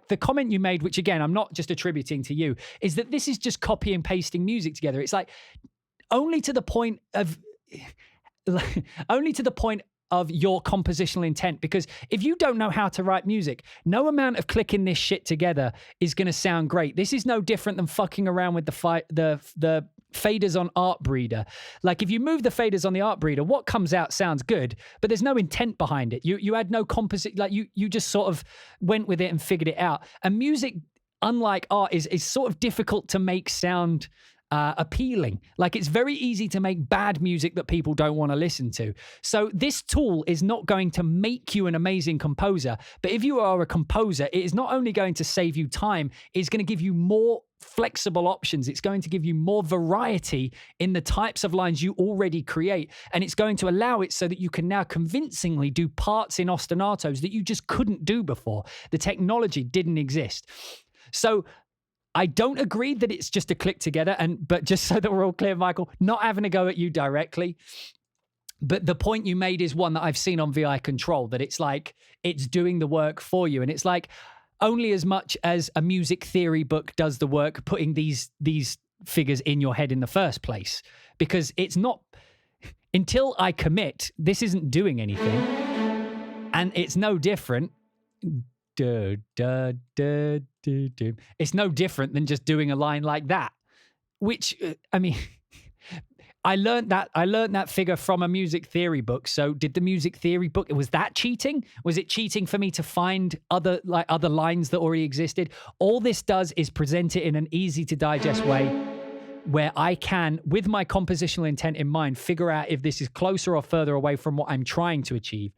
the comment you made, which again, I'm not just attributing to you, is that this is just copy and pasting music together. It's like only to the point of your compositional intent, because if you don't know how to write music, no amount of clicking this shit together is going to sound great. This is no different than fucking around with the faders on Art Breeder. Like if you move the faders on the Art Breeder, what comes out sounds good, but there's no intent behind it. You had no composite, like you just sort of went with it and figured it out. And music, unlike art, is sort of difficult to make sound appealing. Like it's very easy to make bad music that people don't want to listen to. So this tool is not going to make you an amazing composer, but if you are a composer, it is not only going to save you time, it's going to give you more flexible options. It's going to give you more variety in the types of lines you already create. And it's going to allow it so that you can now convincingly do parts in ostinatos that you just couldn't do before. The technology didn't exist. So I don't agree that it's just a click together, but just so that we're all clear, Michael, not having a go at you directly, but the point you made is one that I've seen on VI Control, that it's like it's doing the work for you. And it's like only as much as a music theory book does the work putting these figures in your head in the first place, because it's not, until I commit, this isn't doing anything. And it's no different. It's no different than just doing a line like that, which, I mean, I learned that figure from a music theory book. So did the music theory book, was that cheating? Was it cheating for me to find other lines that already existed? All this does is present it in an easy to digest way where I can, with my compositional intent in mind, figure out if this is closer or further away from what I'm trying to achieve.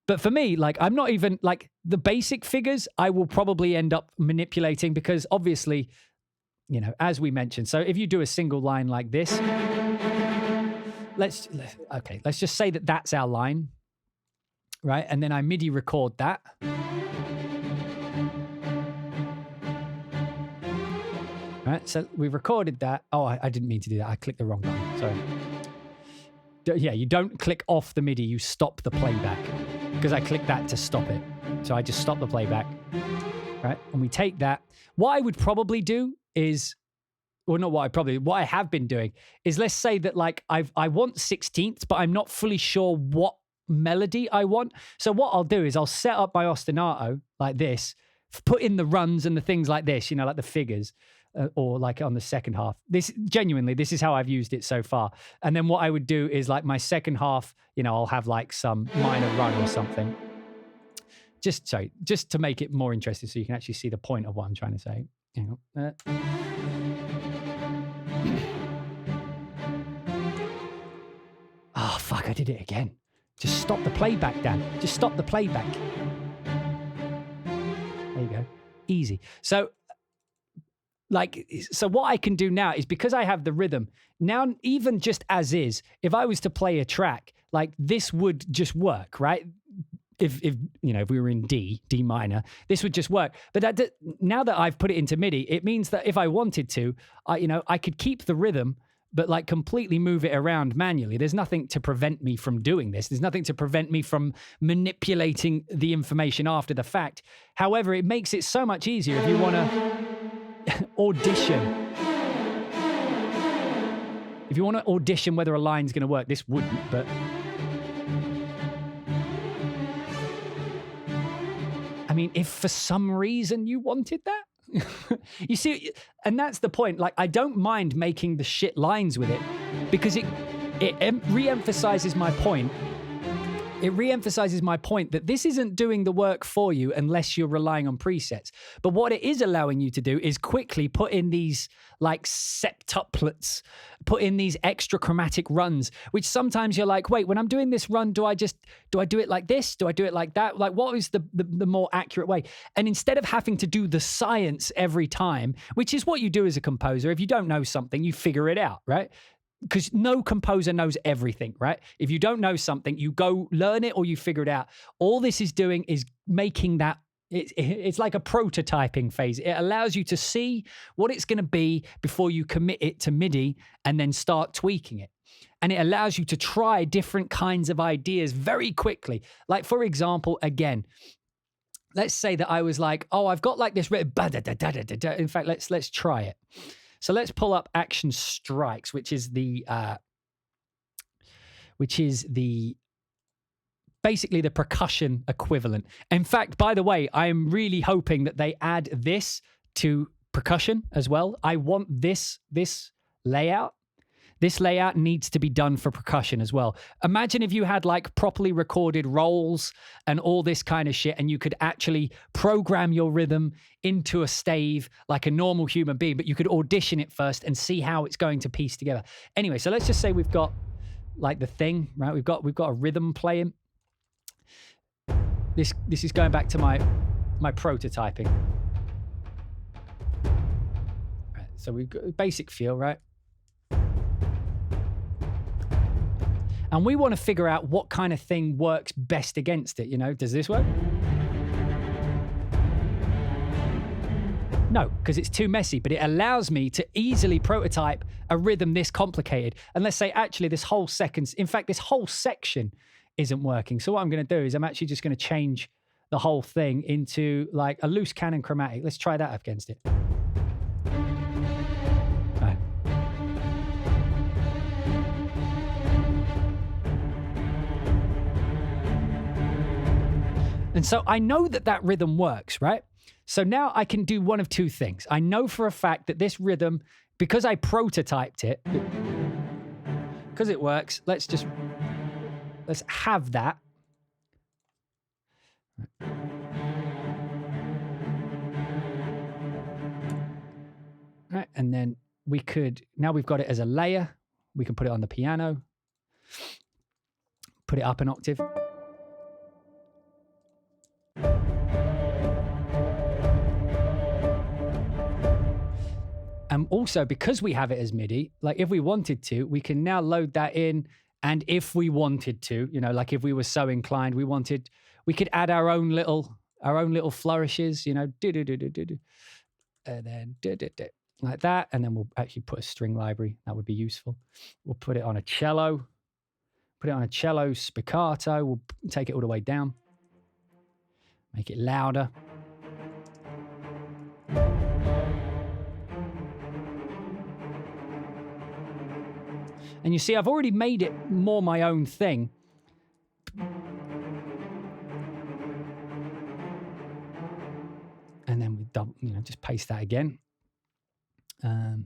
But for me, like, I'm not even, like, the basic figures I will probably end up manipulating because obviously, you know, as we mentioned, so if you do a single line like this, let's just say that that's our line, right? And then I MIDI record that. Right, so we recorded that. Oh, I didn't mean to do that. I clicked the wrong button, sorry. Yeah, you don't click off the MIDI, you stop the playback. Because I clicked that to stop it. So I just stop the playback, right? And we take that. What I would probably do is, what I have been doing is, let's say that like I want 16ths, but I'm not fully sure what melody I want. So what I'll do is I'll set up my ostinato like this, put in the runs and the things like this, you know, like the figures. Or like on the second half. This is how I've used it so far. And then what I would do is like my second half, you know, I'll have like some minor run or something. Just to make it more interesting so you can actually see the point of what I'm trying to say. You know, oh, fuck, I did it again. Just stop the playback, Dan. Just stop the playback. There you go. Easy. So what I can do now is, because I have the rhythm, now even just as is, if I was to play a track, like this would just work, right? if you know, if we were in D minor, this would just work. But now that I've put it into MIDI, it means that if I wanted to, I could keep the rhythm, but like completely move it around manually. There's nothing to prevent me from doing this. There's nothing to prevent me from manipulating the information after the fact. However, it makes it so much easier if you want to audition. If you want to audition whether a line's going to work, this wouldn't, but... I mean, if for some reason you wanted that, you see, and that's the point. Like, I don't mind making the shit lines with it because it re-emphasizes my point. It re-emphasizes my point that this isn't doing the work for you unless you're relying on presets. But what it is allowing you to do is quickly put in these like septuplets, put in these extra chromatic runs, which sometimes you're like, wait, when I'm doing this run, do I do it like this? Do I do it like that? Like, what is the more accurate way? And instead of having to do the science every time, which is what you do as a composer, if you don't know something, you figure it out, right? Because no composer knows everything, right? If you don't know something, you go learn it or you figure it out. All this is doing is making that, it's like a prototyping phase. It allows you to see what it's going to be before you commit it to MIDI and then start tweaking it. And it allows you to try different kinds of ideas very quickly. Like, for example, again, let's say that I was like, oh, I've got like this. In fact, let's try it. So let's pull up Action Strikes, which is basically the percussion equivalent. In fact, by the way, I am really hoping that they add this to percussion as well. I want this layout. This layout needs to be done for percussion as well. Imagine if you had like properly recorded rolls and all this kind of shit, and you could actually program your rhythm into a stave like a normal human being, but you could audition it first and see how it's going to piece together. Anyway, so let's just say we've got like the thing, right? We've got a rhythm playing. This is going back to my prototyping. Right, so we've got a basic feel, right? And we want to figure out what kind of thing works best against it. You know, does this work? No, because it's too messy, but it allows me to easily prototype a rhythm this complicated. And let's say, actually, this whole section isn't working. So what I'm going to do is I'm actually just going to change the whole thing into like a loose cannon chromatic. Let's try that up against it. And so I know that rhythm works, right? So now I can do one of two things. I know for a fact that this rhythm, because I prototyped it, because it works, let's have that. Right, and then now we've got it as a layer. We can put it on the piano, put it up an octave. And also, because we have it as MIDI, like if we wanted to, we can now load that in. And if we wanted to, you know, like if we were so inclined, we could add our own little flourishes, you know, and then like that. And then we'll actually put a string library. That would be useful. We'll put it on a cello, spiccato. We'll take it all the way down, make it louder. And you see, I've already made it more my own thing. And then we just paste that again. And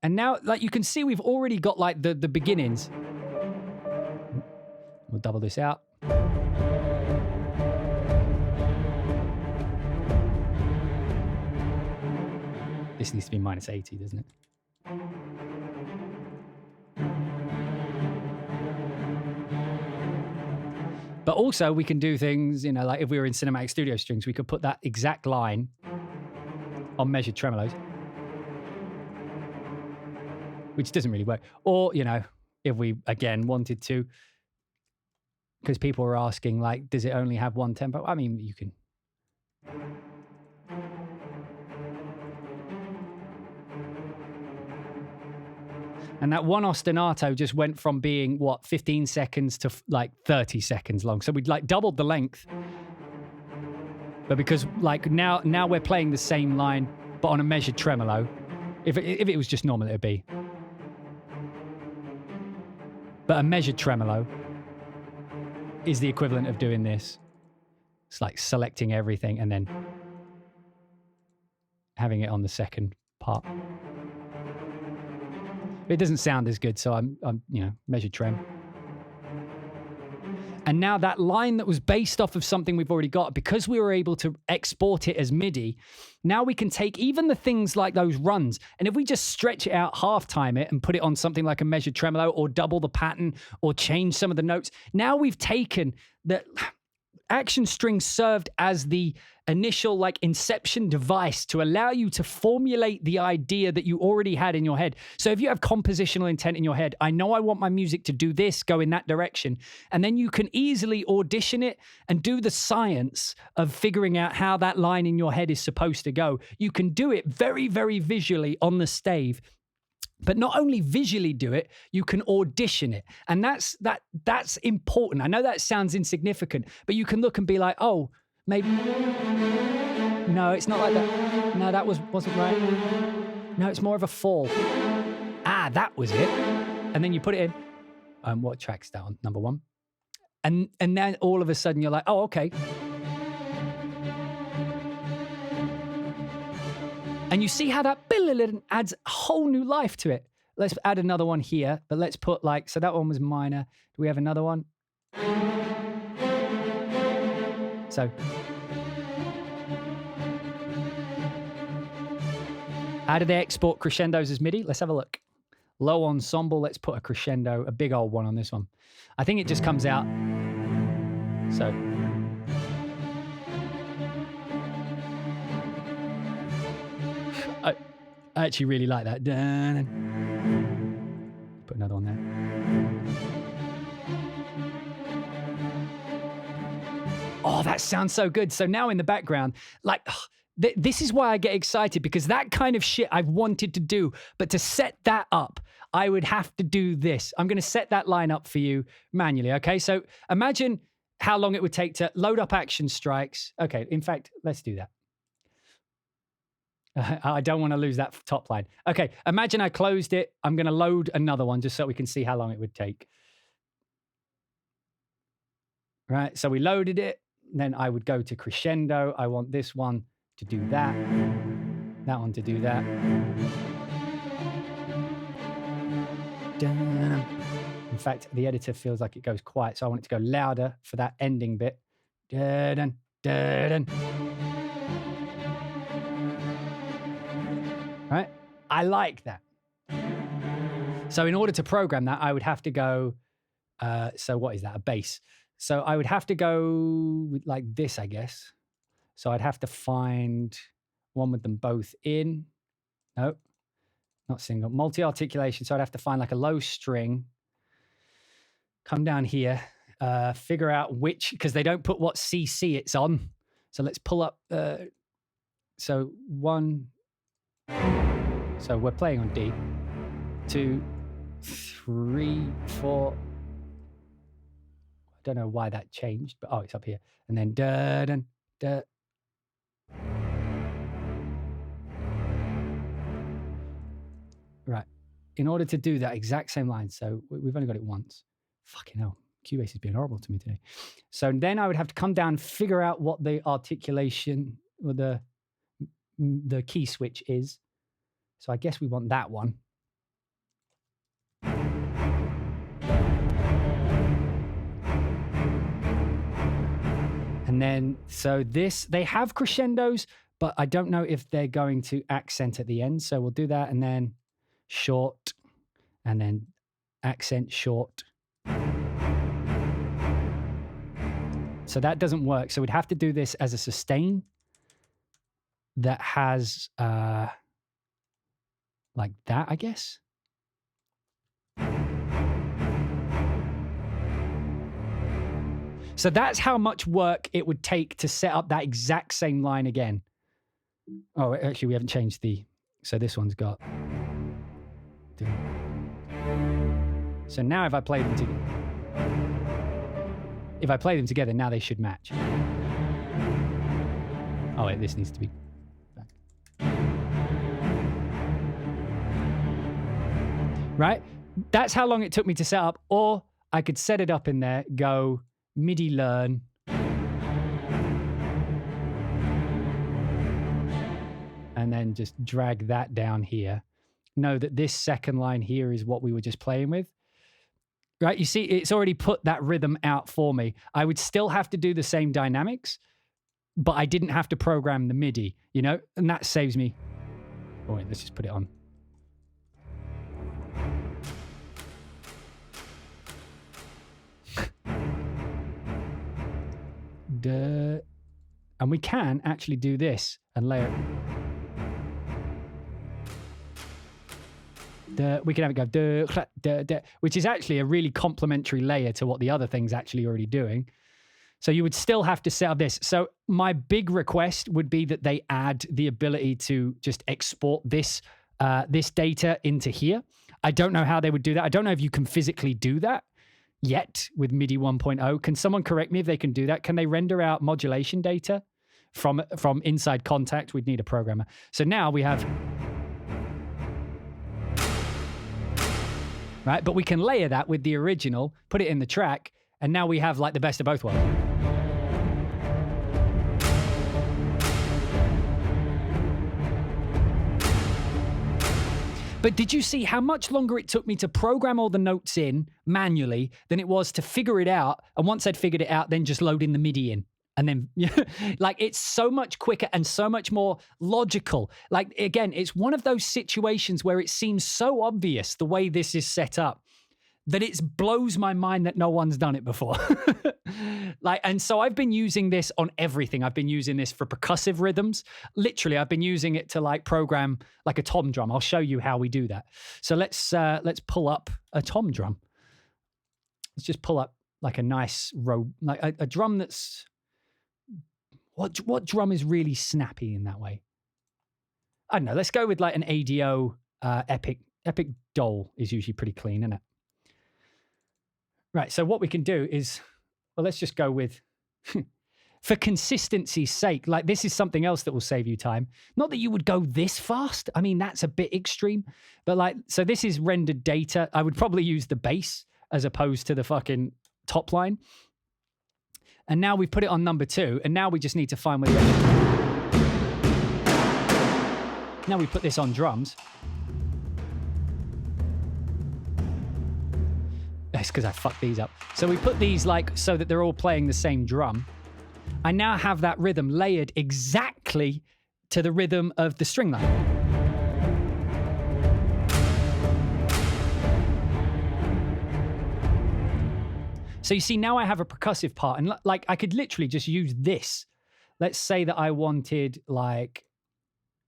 now, like you can see, we've already got like the beginnings. We'll double this out. This needs to be -80, doesn't it? But also we can do things, you know, like if we were in Cinematic Studio Strings, we could put that exact line on measured tremolos, which doesn't really work. Or, you know, if we, again, wanted to, because people were asking, like, does it only have one tempo? I mean, you can. And that one ostinato just went from being, what, 15 seconds to like 30 seconds long. So we'd like doubled the length. But because like now we're playing the same line, but on a measured tremolo. If it was just normal, it would be. But a measured tremolo is the equivalent of doing this. It's like selecting everything and then having it on the second part. It doesn't sound as good, so I'm measured trem. And now that line that was based off of something we've already got, because we were able to export it as MIDI, now we can take even the things like those runs, and if we just stretch it out, half time it, and put it on something like a measured tremolo, or double the pattern, or change some of the notes, now we've taken the action string served as the initial like inception device to allow you to formulate the idea that you already had in your head. So if you have compositional intent in your head, I know I want my music to do this, go in that direction, and then you can easily audition it and do the science of figuring out how that line in your head is supposed to go. You can do it very, very visually on the stave. But not only visually do it, you can audition it. And that's important. I know that sounds insignificant, but you can look and be like, oh, maybe, no, it's not like that. No, that wasn't right. No, it's more of a fall. Ah, that was it. And then you put it in. What track's that on? Number 1. And then all of a sudden you're like, oh, okay. And you see how that adds a whole new life to it. Let's add another one here, but let's put like, so that one was minor. Do we have another one? So, how do they export crescendos as MIDI? Let's have a look. Low ensemble, let's put a crescendo, a big old one on this one. I think it just comes out. So. I actually really like that. Put another one there. Oh, that sounds so good. So now in the background, like, this is why I get excited, because that kind of shit I've wanted to do. But to set that up, I would have to do this. I'm going to set that line up for you manually, okay? So imagine how long it would take to load up action strikes. Okay, in fact, let's do that. I don't want to lose that top line. Okay, imagine I closed it. I'm going to load another one just so we can see how long it would take. Right, so we loaded it. Then I would go to crescendo. I want this one to do that. That one to do that. In fact, the editor feels like it goes quiet, so I want it to go louder for that ending bit. Right? I like that. So in order to program that, I would have to go, so what is that? A bass. So I would have to go with like this, I guess. So I'd have to find one with them both in. No, not single. Multi-articulation. So I'd have to find like a low string. Come down here. Figure out which, because they don't put what CC it's on. So let's pull up. So 1. So we're playing on D. 2, 3, 4. I don't know why that changed, but oh, it's up here. And then da da da. Right. In order to do that exact same line, so we've only got it once. Fucking hell. Cubase is being horrible to me today. So then I would have to come down and figure out what the articulation or the key switch is. So I guess we want that one. And then, so this, they have crescendos, but I don't know if they're going to accent at the end. So we'll do that and then short and then accent short. So that doesn't work. So we'd have to do this as a sustain that has like that, I guess. So that's how much work it would take to set up that exact same line again. Oh, actually, we haven't changed the... So this one's got... So now if I play them together... If I play them together, now they should match. Oh, wait, this needs to be back. Right? That's how long it took me to set up. Or I could set it up in there, go MIDI learn. And then just drag that down here. Know that this second line here is what we were just playing with. Right? You see, it's already put that rhythm out for me. I would still have to do the same dynamics, but I didn't have to program the MIDI, you know? And that saves me... Oh, wait, let's just put it on. And we can actually do this and layer it. We can have it go, which is actually a really complementary layer to what the other thing's actually already doing. So you would still have to set up this. So my big request would be that they add the ability to just export this data into here. I don't know how they would do that. I don't know if you can physically do that yet with MIDI 1.0. Can someone correct me if they can do that? Can they render out modulation data from inside Contact? We'd need a programmer. So now we have... Right, but we can layer that with the original, put it in the track, and now we have like the best of both worlds. But did you see how much longer it took me to program all the notes in manually than it was to figure it out? And once I'd figured it out, then just load in the MIDI in. And then, like, it's so much quicker and so much more logical. Like, again, it's one of those situations where it seems so obvious the way this is set up that it blows my mind that no one's done it before. Like, and so I've been using this on everything. I've been using this for percussive rhythms. Literally, I've been using it to like program like a tom drum. I'll show you how we do that. So let's pull up a tom drum. Let's just pull up like a nice like a drum that's... What drum is really snappy in that way? I don't know. Let's go with like an ADO Epic. Epic DAW is usually pretty clean, isn't it? Right. So what we can do is, well, let's just go with, for consistency's sake, like this is something else that will save you time. Not that you would go this fast. I mean, that's a bit extreme. But like, so this is rendered data. I would probably use the bass as opposed to the fucking top line. And now we've put it on number 2, and now we just need to find where Now we put this on drums. That's because I fucked these up. So we put these like so that they're all playing the same drum. I now have that rhythm layered exactly to the rhythm of the string line. So you see, now I have a percussive part, and like I could literally just use this. Let's say that I wanted like,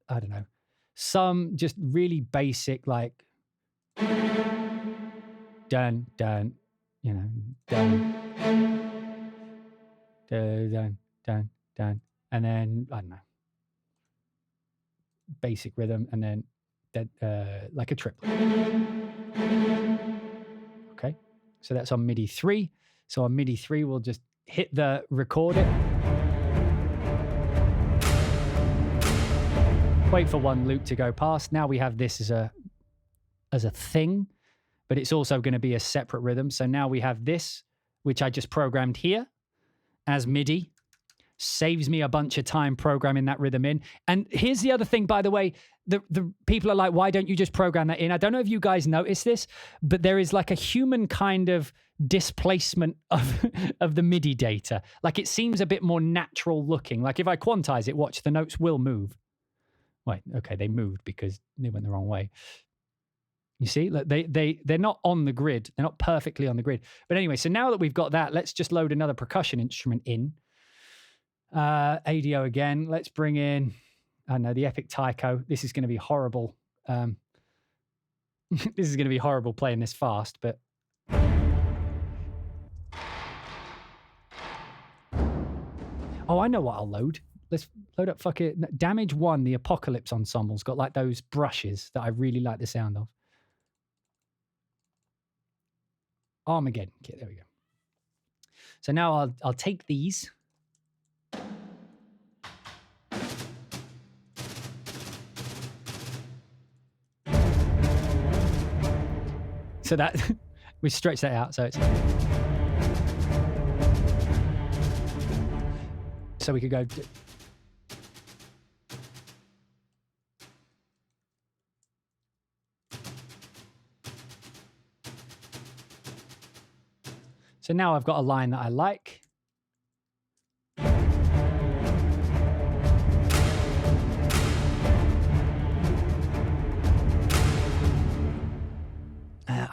I don't know, some just really basic like dun, dun, you know, dun, dun, dun, dun, dun, and then, I don't know, basic rhythm, and then like a triplet. Okay, so that's on MIDI 3. So on MIDI 3, we'll just hit the record it. Wait for one loop to go past. Now we have this as a thing, but it's also going to be a separate rhythm. So now we have this, which I just programmed here as MIDI. Saves me a bunch of time programming that rhythm in. And here's the other thing, by the way, the people are like, why don't you just program that in? I don't know if you guys notice this, but there is like a human kind of displacement of the MIDI data. Like it seems a bit more natural looking. Like if I quantize it, watch, the notes will move. Wait, okay, they moved because they went the wrong way. You see, like they're not on the grid. They're not perfectly on the grid. But anyway, so now that we've got that, let's just load another percussion instrument in. ADO again. Let's bring in, I don't know, the Epic Taiko. This is going to be horrible. This is going to be horrible playing this fast, but Oh, I know what I'll load. Let's load up Damage 1, the Apocalypse ensemble's got like those brushes that I really like the sound of. Armageddon kit, there we go. So now I'll take these. So that we stretch that out so it's so we could go so now I've got a line that I like.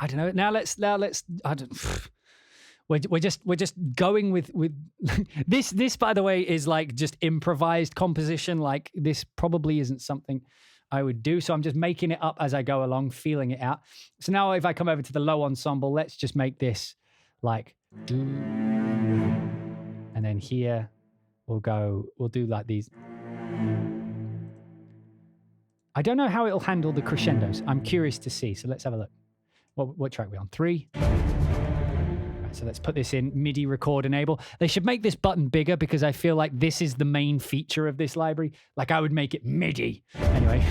I don't know. Now let's. I don't. We're just going with this. This, by the way, is like just improvised composition. Like this probably isn't something I would do. So I'm just making it up as I go along, feeling it out. So now if I come over to the low ensemble, let's just make this like, and then here we'll do like these. I don't know how it'll handle the crescendos. I'm curious to see. So let's have a look. What track are we on? 3. Right, so let's put this in MIDI record enable. They should make this button bigger because I feel like this is the main feature of this library. Like I would make it MIDI. Anyway.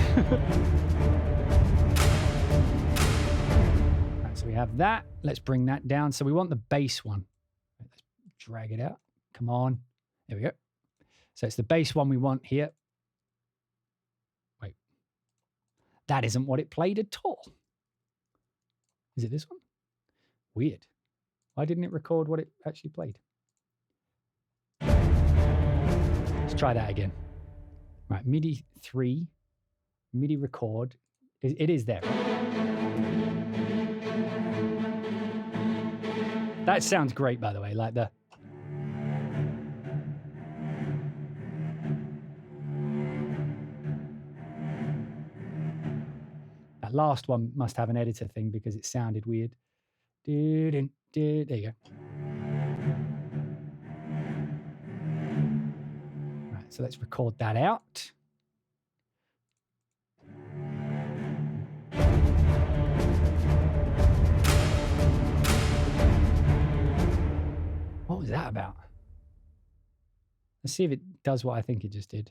Right, so we have that. Let's bring that down. So we want the bass one. Right, let's drag it out. Come on. There we go. So it's the bass one we want here. Wait. That isn't what it played at all. Is it this one? Weird. Why didn't it record what it actually played? Let's try that again. Right, MIDI 3, MIDI record. It is there. That sounds great, by the way, like the... That last one must have an editor thing because it sounded weird. There you go. Right, so let's record that out. What was that about? Let's see if it does what I think it just did.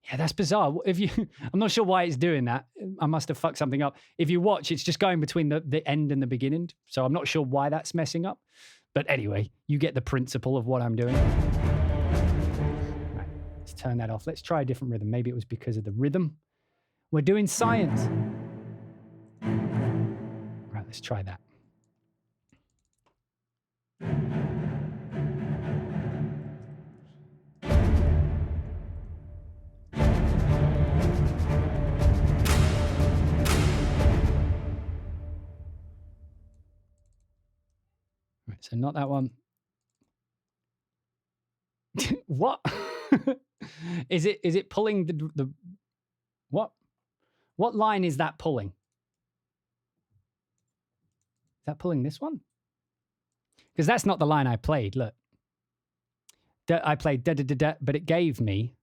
Yeah, that's bizarre. I'm not sure why it's doing that. I must have fucked something up. If you watch, it's just going between the end and the beginning. So I'm not sure why that's messing up. But anyway, you get the principle of what I'm doing. Right, let's turn that off. Let's try a different rhythm. Maybe it was because of the rhythm. We're doing science. Right, let's try that. So not that one. What? Is it pulling the what? What line is that pulling? Is that pulling this one? Because that's not the line I played. Look. I played da da da da, but it gave me.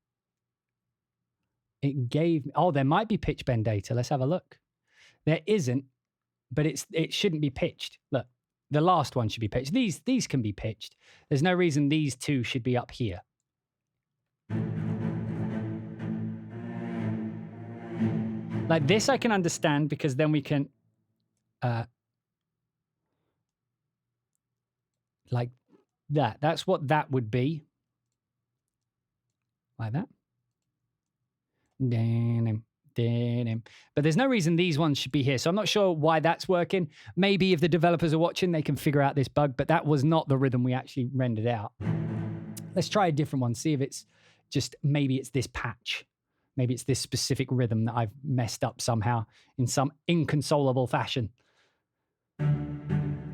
Oh, there might be pitch bend data. Let's have a look. There isn't, but it shouldn't be pitched. Look. The last one should be pitched. These can be pitched. There's no reason these two should be up here. Like this I can understand because then we can like that. That's what that would be. Like that. But there's no reason these ones should be here. So I'm not sure why that's working. Maybe if the developers are watching, they can figure out this bug, but that was not the rhythm we actually rendered out. Let's try a different one. See if it's just, maybe it's this patch. Maybe it's this specific rhythm that I've messed up somehow in some inconsolable fashion. I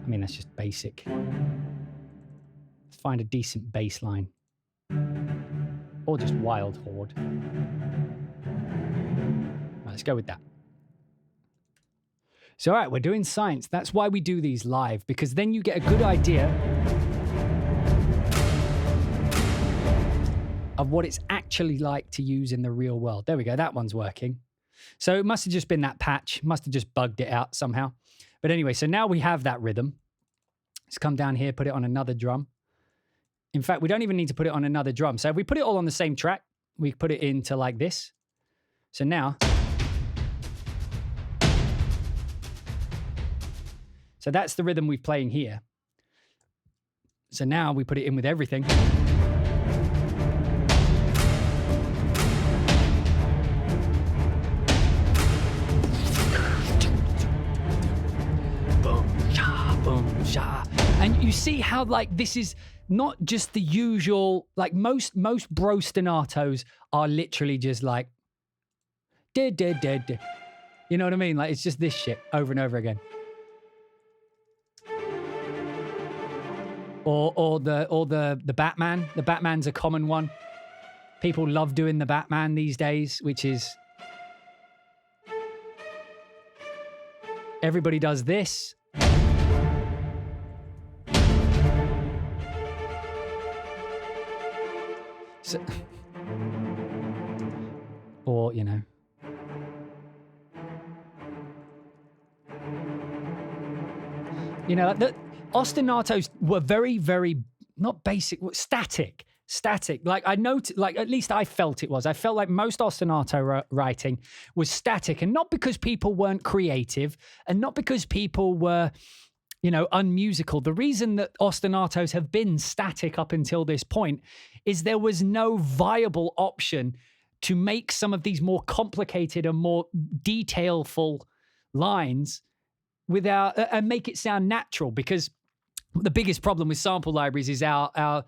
mean, that's just basic. Let's find a decent bass line. Or just Wild Horde. Let's go with that. So, all right, we're doing science. That's why we do these live, because then you get a good idea. of what it's actually like to use in the real world. There we go. That one's working. So it must have just been that patch. Must have just bugged it out somehow. But anyway, so now we have that rhythm. Let's come down here, put it on another drum. In fact, we don't even need to put it on another drum. So if we put it all on the same track, we put it into like this. So now, so that's the rhythm we're playing here. So now we put it in with everything. Boom, sha. And you see how like this is not just the usual, like most bro staccatos are literally just like dead. You know what I mean? Like it's just this shit over and over again. Or the Batman. The Batman's a common one. People love doing the Batman these days, which is everybody does this. So, or, you know. You know, the ostinatos were very, very, not basic, static. Like I noted, like at least I felt it was. I felt like most ostinato writing was static, and not because people weren't creative and not because people were, you know, unmusical. The reason that ostinatos have been static up until this point is there was no viable option to make some of these more complicated and more detailful lines without and make it sound natural, because the biggest problem with sample libraries is our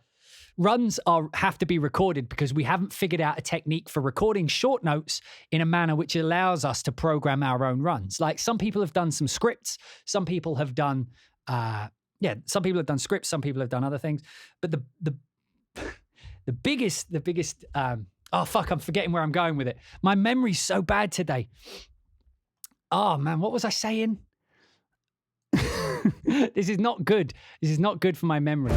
runs have to be recorded because we haven't figured out a technique for recording short notes in a manner which allows us to program our own runs. Like some people have done some scripts, some people have done some people have done scripts, some people have done other things, but the biggest oh fuck, I'm forgetting where I'm going with it. My memory's so bad today. Oh man, what was I saying? This is not good. This is not good for my memory.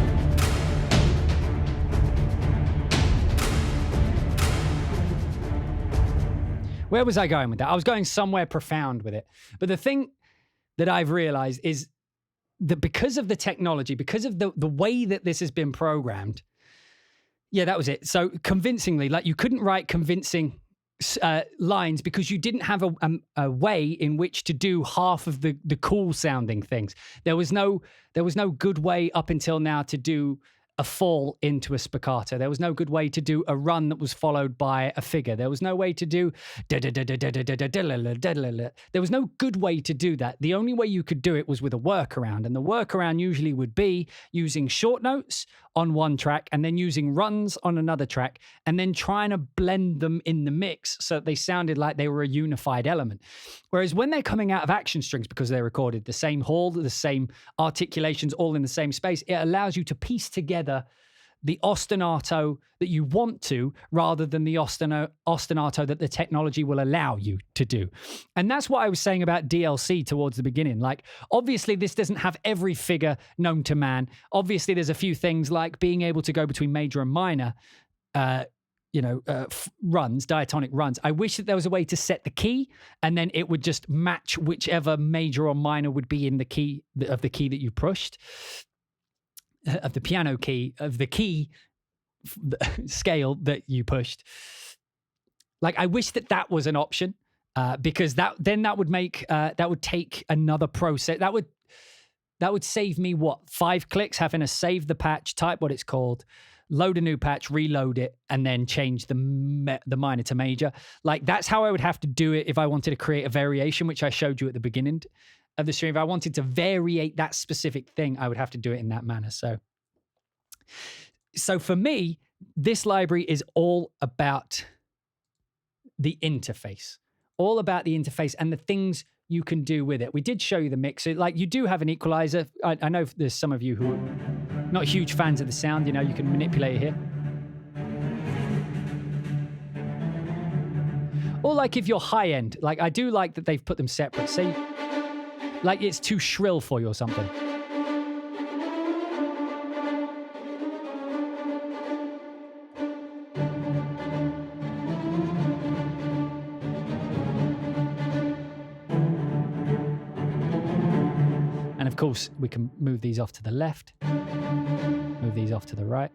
Where was I going with that? I was going somewhere profound with it. But the thing that I've realized is that because of the technology, because of the way that this has been programmed, yeah, that was it. So convincingly, like you couldn't write convincing lines because you didn't have a way in which to do half of the cool sounding things. There was no good way up until now to do a fall into a spiccato. There was no good way to do a run that was followed by a figure. There was no way to do there was no good way to do that. The only way you could do it was with a workaround, and the workaround usually would be using short notes on one track and then using runs on another track and then trying to blend them in the mix so that they sounded like they were a unified element. Whereas when they're coming out of action strings, because they're recorded the same hall, the same articulations, all in the same space, it allows you to piece together the ostinato that you want to, rather than the ostinato that the technology will allow you to do. And that's what I was saying about DLC towards the beginning. Like, obviously, this doesn't have every figure known to man. Obviously, there's a few things like being able to go between major and minor, runs, diatonic runs. I wish that there was a way to set the key and then it would just match whichever major or minor would be in the key of the key that you pushed. Of the piano key, of the key scale that you pushed. Like, I wish that was an option, because that would make that would take another process. That would save me 5 clicks having to save the patch, type what it's called, load a new patch, reload it, and then change the minor to major. Like, that's how I would have to do it if I wanted to create a variation, which I showed you at the beginning of the stream. If I wanted to variate that specific thing, I would have to do it in that manner. So for me, this library is all about the interface, and the things you can do with it. We did show you the mixer. Like, you do have an equalizer. I know there's some of you who are not huge fans of the sound. You know, you can manipulate it here. Or like if you're high end, like I do like that they've put them separate. Say, like it's too shrill for you or something. And of course, we can move these off to the left, move these off to the right.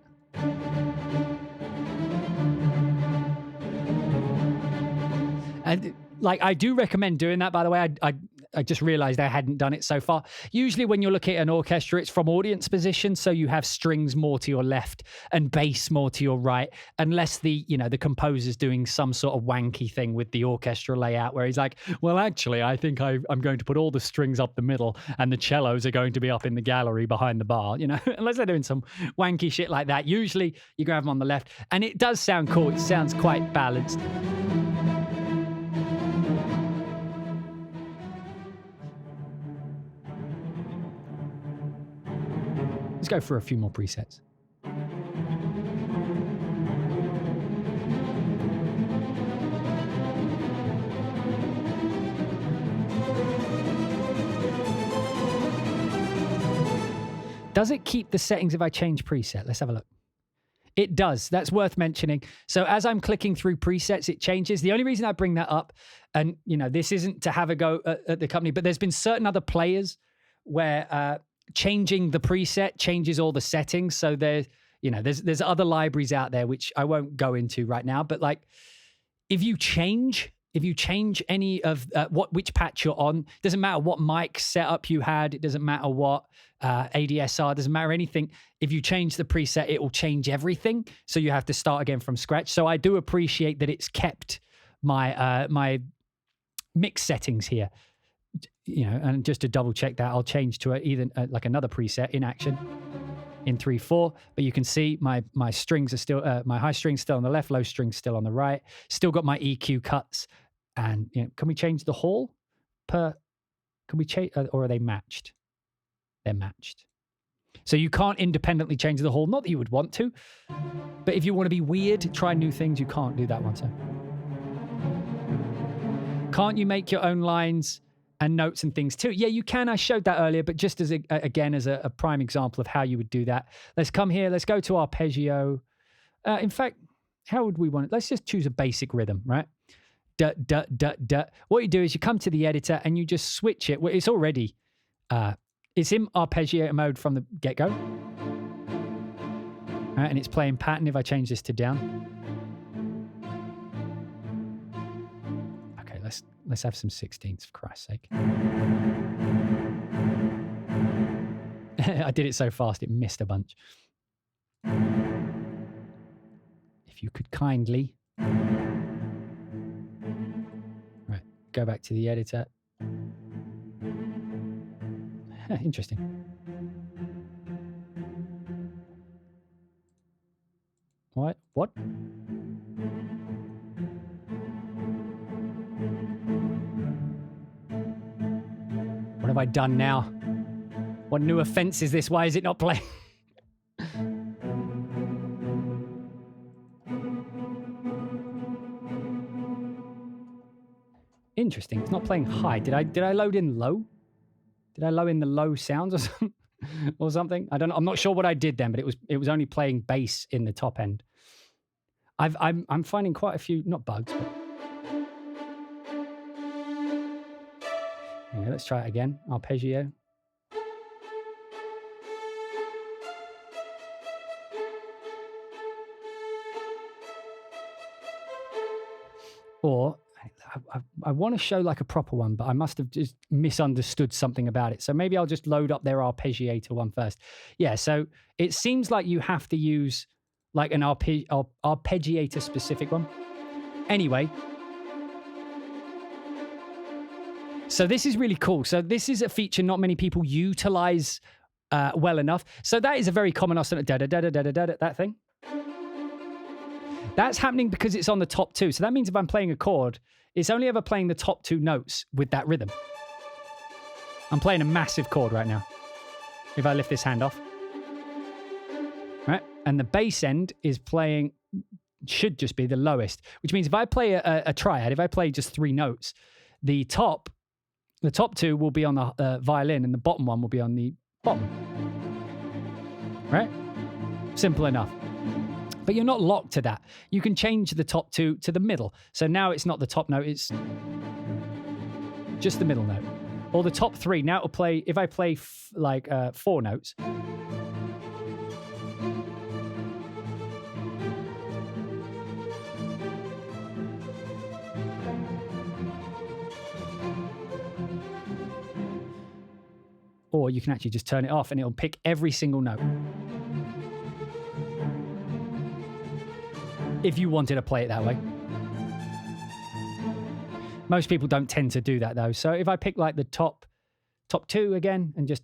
And like, I do recommend doing that, by the way. I just realized I hadn't done it so far. Usually when you're looking at an orchestra, it's from audience position. So you have strings more to your left and bass more to your right, unless the composer's doing some sort of wanky thing with the orchestra layout where he's like, well, actually, I think I'm going to put all the strings up the middle and the cellos are going to be up in the gallery behind the bar, unless they're doing some wanky shit like that. Usually you grab them on the left and it does sound cool. It sounds quite balanced. Let's go for a few more presets. Does it keep the settings if I change preset? Let's have a look. It does. That's worth mentioning. So as I'm clicking through presets, it changes. The only reason I bring that up, and this isn't to have a go at the company, but there's been certain other players where changing the preset changes all the settings. So there's other libraries out there which I won't go into right now, but like if you change any of which patch you're on, doesn't matter what mic setup you had, it doesn't matter what ADSR, doesn't matter anything. If you change the preset, it will change everything. So you have to start again from scratch. So I do appreciate that it's kept my my mix settings here. And just to double check that, I'll change to either like another preset in action in 3/4. But you can see my strings are still my high strings still on the left, low strings still on the right. Still got my EQ cuts. And can we change the hall per? Can we change, or are they matched? They're matched. So you can't independently change the hall. Not that you would want to, but if you want to be weird, try new things. You can't do that one. So can't you make your own lines and notes and things too? Yeah, you can. I showed that earlier, but just as a prime example of how you would do that. Let's come here. Let's go to arpeggio. In fact, how would we want it? Let's just choose a basic rhythm, right? Dut, dut, dut, dut. What you do is you come to the editor and you just switch it. Well, it's already, it's in arpeggio mode from the get-go. Right, and it's playing pattern if I change this to down. Okay, let's have some 16ths, for Christ's sake. I did it so fast, it missed a bunch. If you could kindly... Right, go back to the editor. Interesting. What? What? What have I done now? What new offense is this? Why is it not playing? Interesting. It's not playing high. Did I load in low? Did I load in the low sounds or something? Or something? I don't know. I'm not sure what I did then, but it was only playing bass in the top end. I'm finding quite a few, not bugs, but yeah, let's try it again. Arpeggio. Or I want to show like a proper one, but I must have just misunderstood something about it. So maybe I'll just load up their arpeggiator one first. Yeah, so it seems like you have to use like an arpeggiator specific one. Anyway, so this is really cool. So this is a feature not many people utilize well enough. So that is a very common oscillator, da-da-da-da-da-da-da, that thing. That's happening because it's on the top two. So that means if I'm playing a chord, it's only ever playing the top two notes with that rhythm. I'm playing a massive chord right now. If I lift this hand off. Right? And the bass end is playing, should just be the lowest, which means if I play a triad, if I play just three notes, the top two will be on the violin and the bottom one will be on the bottom. Right? Simple enough. But you're not locked to that. You can change the top two to the middle. So now it's not the top note, it's just the middle note. or the top 3. Now it'll play, if I play like 4 notes. Or you can actually just turn it off and it'll pick every single note. If you wanted to play it that way. Most people don't tend to do that though. So if I pick like the top 2 again and just...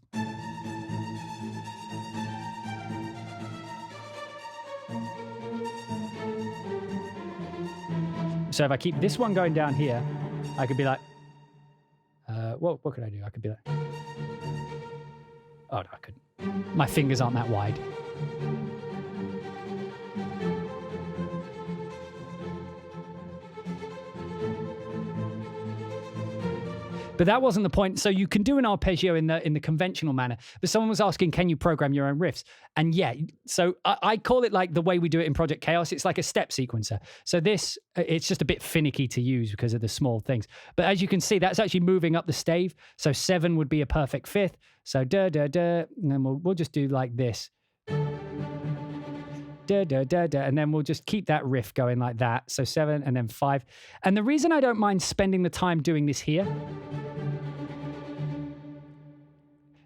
So if I keep this one going down here, I could be like, what could I do? I could be like, oh no, I couldn't. My fingers aren't that wide. But that wasn't the point. So you can do an arpeggio in the conventional manner. But someone was asking, can you program your own riffs? And yeah, so I call it like the way we do it in Project Chaos. It's like a step sequencer. So this, it's just a bit finicky to use because of the small things. But as you can see, that's actually moving up the stave. So 7 would be a perfect 5th. So da da da, and then we'll just do like this. Da, da, da, da, and then we'll just keep that riff going like that. So 7 and then 5. And the reason I don't mind spending the time doing this here.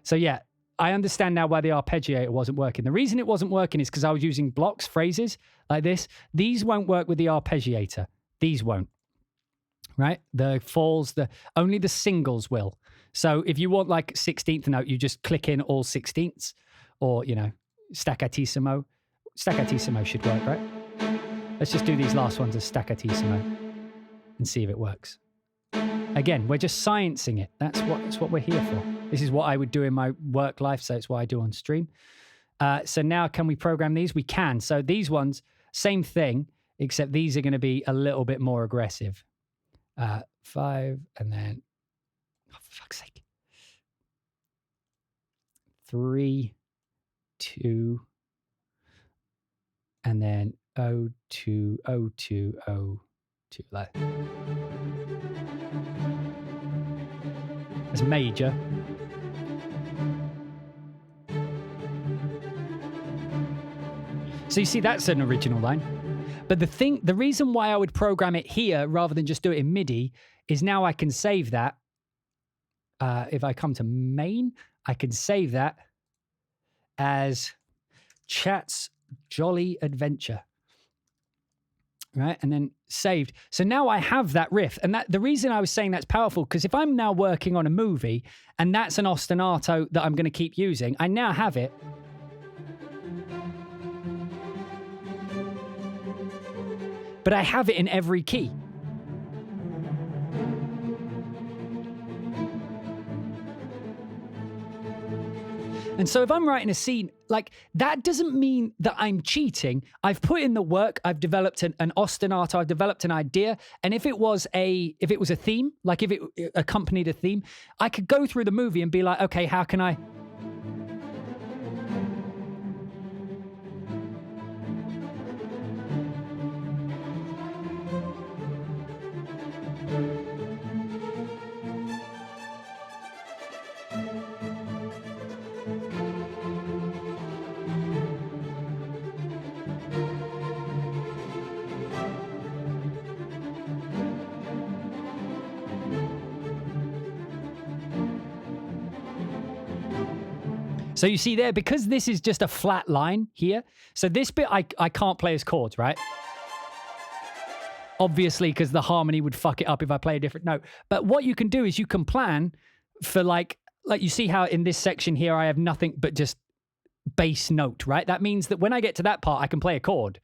So yeah, I understand now why the arpeggiator wasn't working. The reason it wasn't working is because I was using blocks, phrases like this. These won't work with the arpeggiator. These won't, right? The falls, only the singles will. So if you want like 16th note, you just click in all 16ths or, you know, staccatissimo. Staccatissimo should work, right? Let's just do these last ones as staccatissimo and see if it works. Again, we're just sciencing it. That's what we're here for. This is what I would do in my work life, so it's what I do on stream. So now can we program these? We can. So these ones, same thing, except these are going to be a little bit more aggressive. 5, and then, oh, for fuck's sake. 3, 2, and then 0, 2, 0, 2, 0, 2, like that. That's major. So you see, that's an original line. But the reason why I would program it here rather than just do it in MIDI is now I can save that. If I come to main, I can save that as Chat's Jolly Adventure. Right? And then saved. So now I have that riff. And the reason I was saying that's powerful, because if I'm now working on a movie and that's an ostinato that I'm going to keep using, I now have it. But I have it in every key. And so if I'm writing a scene, like, that doesn't mean that I'm cheating. I've put in the work. I've developed an ostinato. I've developed an idea. And if it was a theme, like if it accompanied a theme, I could go through the movie and be like, okay, how can I... So you see there, because this is just a flat line here, so this bit I can't play as chords, right? Obviously, because the harmony would fuck it up if I play a different note. But what you can do is you can plan for like you see how in this section here I have nothing but just bass note, right? That means that when I get to that part, I can play a chord.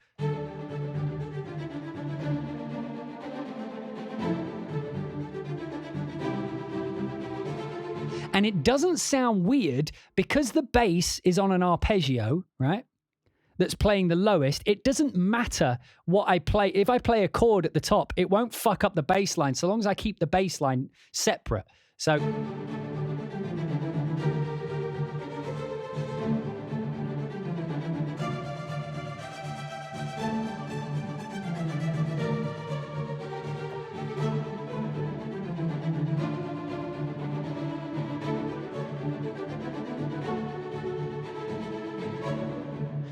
And it doesn't sound weird because the bass is on an arpeggio, right? That's playing the lowest. It doesn't matter what I play. If I play a chord at the top, it won't fuck up the bass line so long as I keep the bass line separate. So...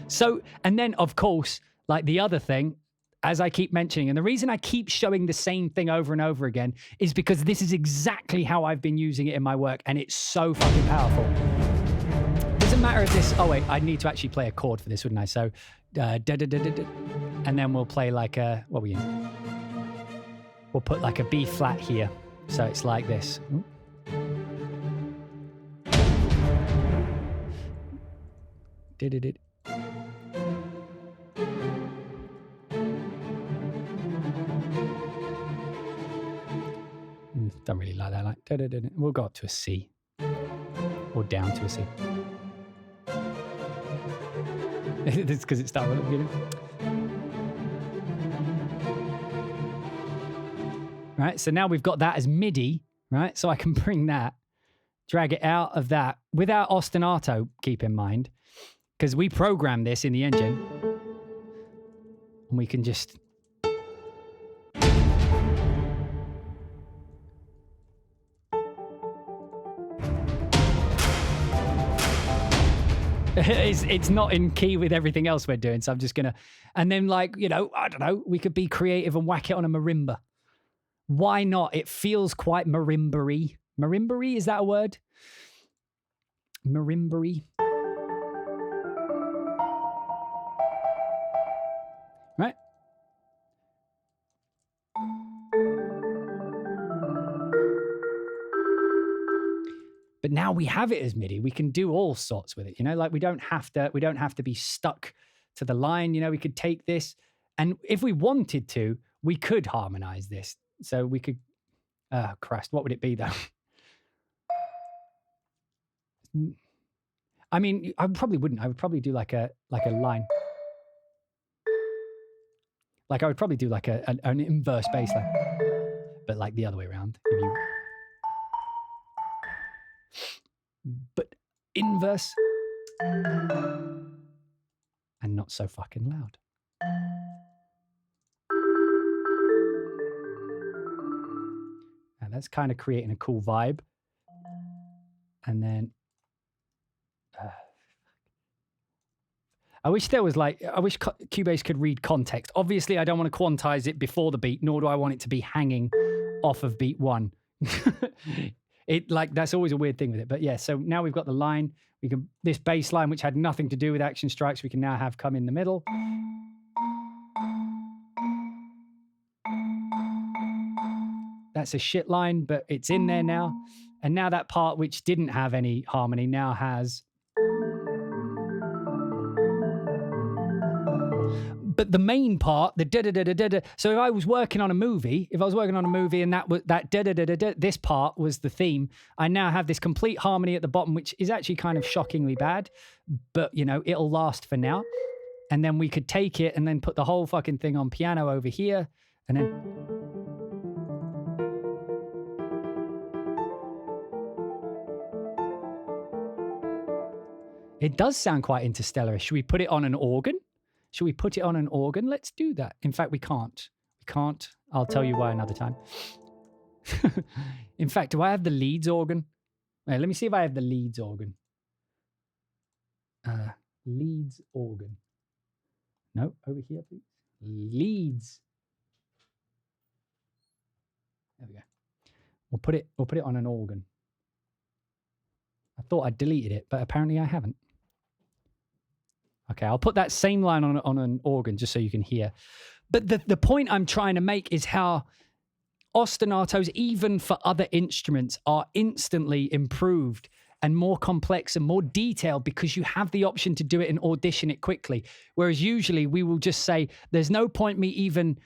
So, and then of course, like the other thing, as I keep mentioning, and the reason I keep showing the same thing over and over again is because this is exactly how I've been using it in my work, and it's so fucking powerful. Doesn't matter if this, oh wait, I need to actually play a chord for this, wouldn't I? So, and then we'll play like a, what we in? We'll put like a B flat here. So it's like this. Don't really like that. Like, we'll go up to a C or down to a C. It's because it started at the beginning. Right, so now we've got that as MIDI, right? So I can bring that, drag it out of that without ostinato, keep in mind, because we program this in the engine. And we can just... It's not in key with everything else we're doing, so I'm just gonna, and then like, you know, I don't know, we could be creative and whack it on a marimba. Why not? It feels quite marimba-y. Marimba-y, is that a word? Marimba-y. Right? But now we have it as MIDI. We can do all sorts with it, you know, like we don't have to be stuck to the line. You know, we could take this, and if we wanted to, we could harmonize this. So we could, oh Christ, what would it be though? I mean, I probably wouldn't. I would probably do like a line. Like I would probably do like an inverse bass line, but like the other way around. If you, but inverse and not so fucking loud. And that's kind of creating a cool vibe. And then I wish there was like, I wish Cubase could read context. Obviously, I don't want to quantize it before the beat, nor do I want it to be hanging off of beat one. It like, that's always a weird thing with it. But yeah, so now we've got the line. We can, this bass line, which had nothing to do with action strikes, we can now have come in the middle. That's a shit line, but it's in there now. And now that part which didn't have any harmony now has. But the main part, the da-da-da-da-da-da. So if I was working on a movie, and that was that da-da-da-da-da, this part was the theme, I now have this complete harmony at the bottom, which is actually kind of shockingly bad, but you know, it'll last for now. And then we could take it and then put the whole fucking thing on piano over here, and then it does sound quite interstellar. Should we put it on an organ? Should we put it on an organ? Let's do that. In fact, we can't. We can't. I'll tell you why another time. In fact, do I have the Leeds organ? Wait, let me see if I have the Leeds organ. Leeds organ. No, over here, please. Leeds. There we go. We'll put it on an organ. I thought I deleted it, but apparently I haven't. Okay, I'll put that same line on an organ just so you can hear. But the point I'm trying to make is how ostinatos, even for other instruments, are instantly improved and more complex and more detailed because you have the option to do it and audition it quickly. Whereas usually we will just say, there's no point me even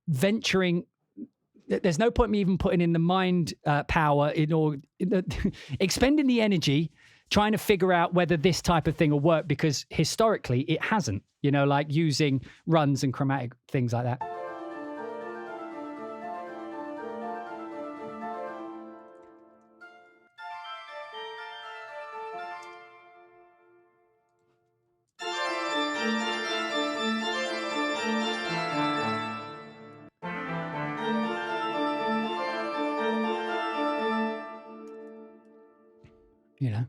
venturing, there's no point me even putting in the mind power expending the energy trying to figure out whether this type of thing will work, because historically it hasn't, you know, like using runs and chromatic things like that. You know,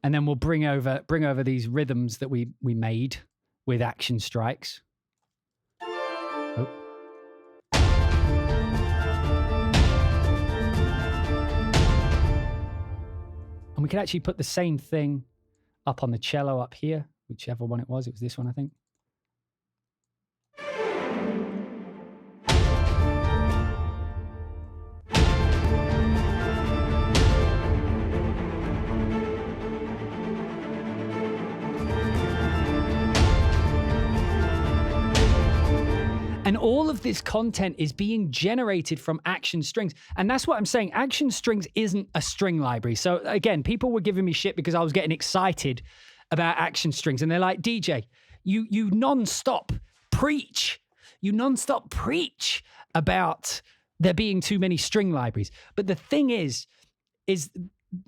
and then we'll bring over these rhythms that we made, with action strikes. Oh. And we could actually put the same thing up on the cello up here, whichever one it was. It was this one, I think. And all of this content is being generated from action strings. And that's what I'm saying. Action strings isn't a string library. So again, people were giving me shit because I was getting excited about action strings. And they're like, DJ, you non-stop preach. You non-stop preach about there being too many string libraries. But the thing is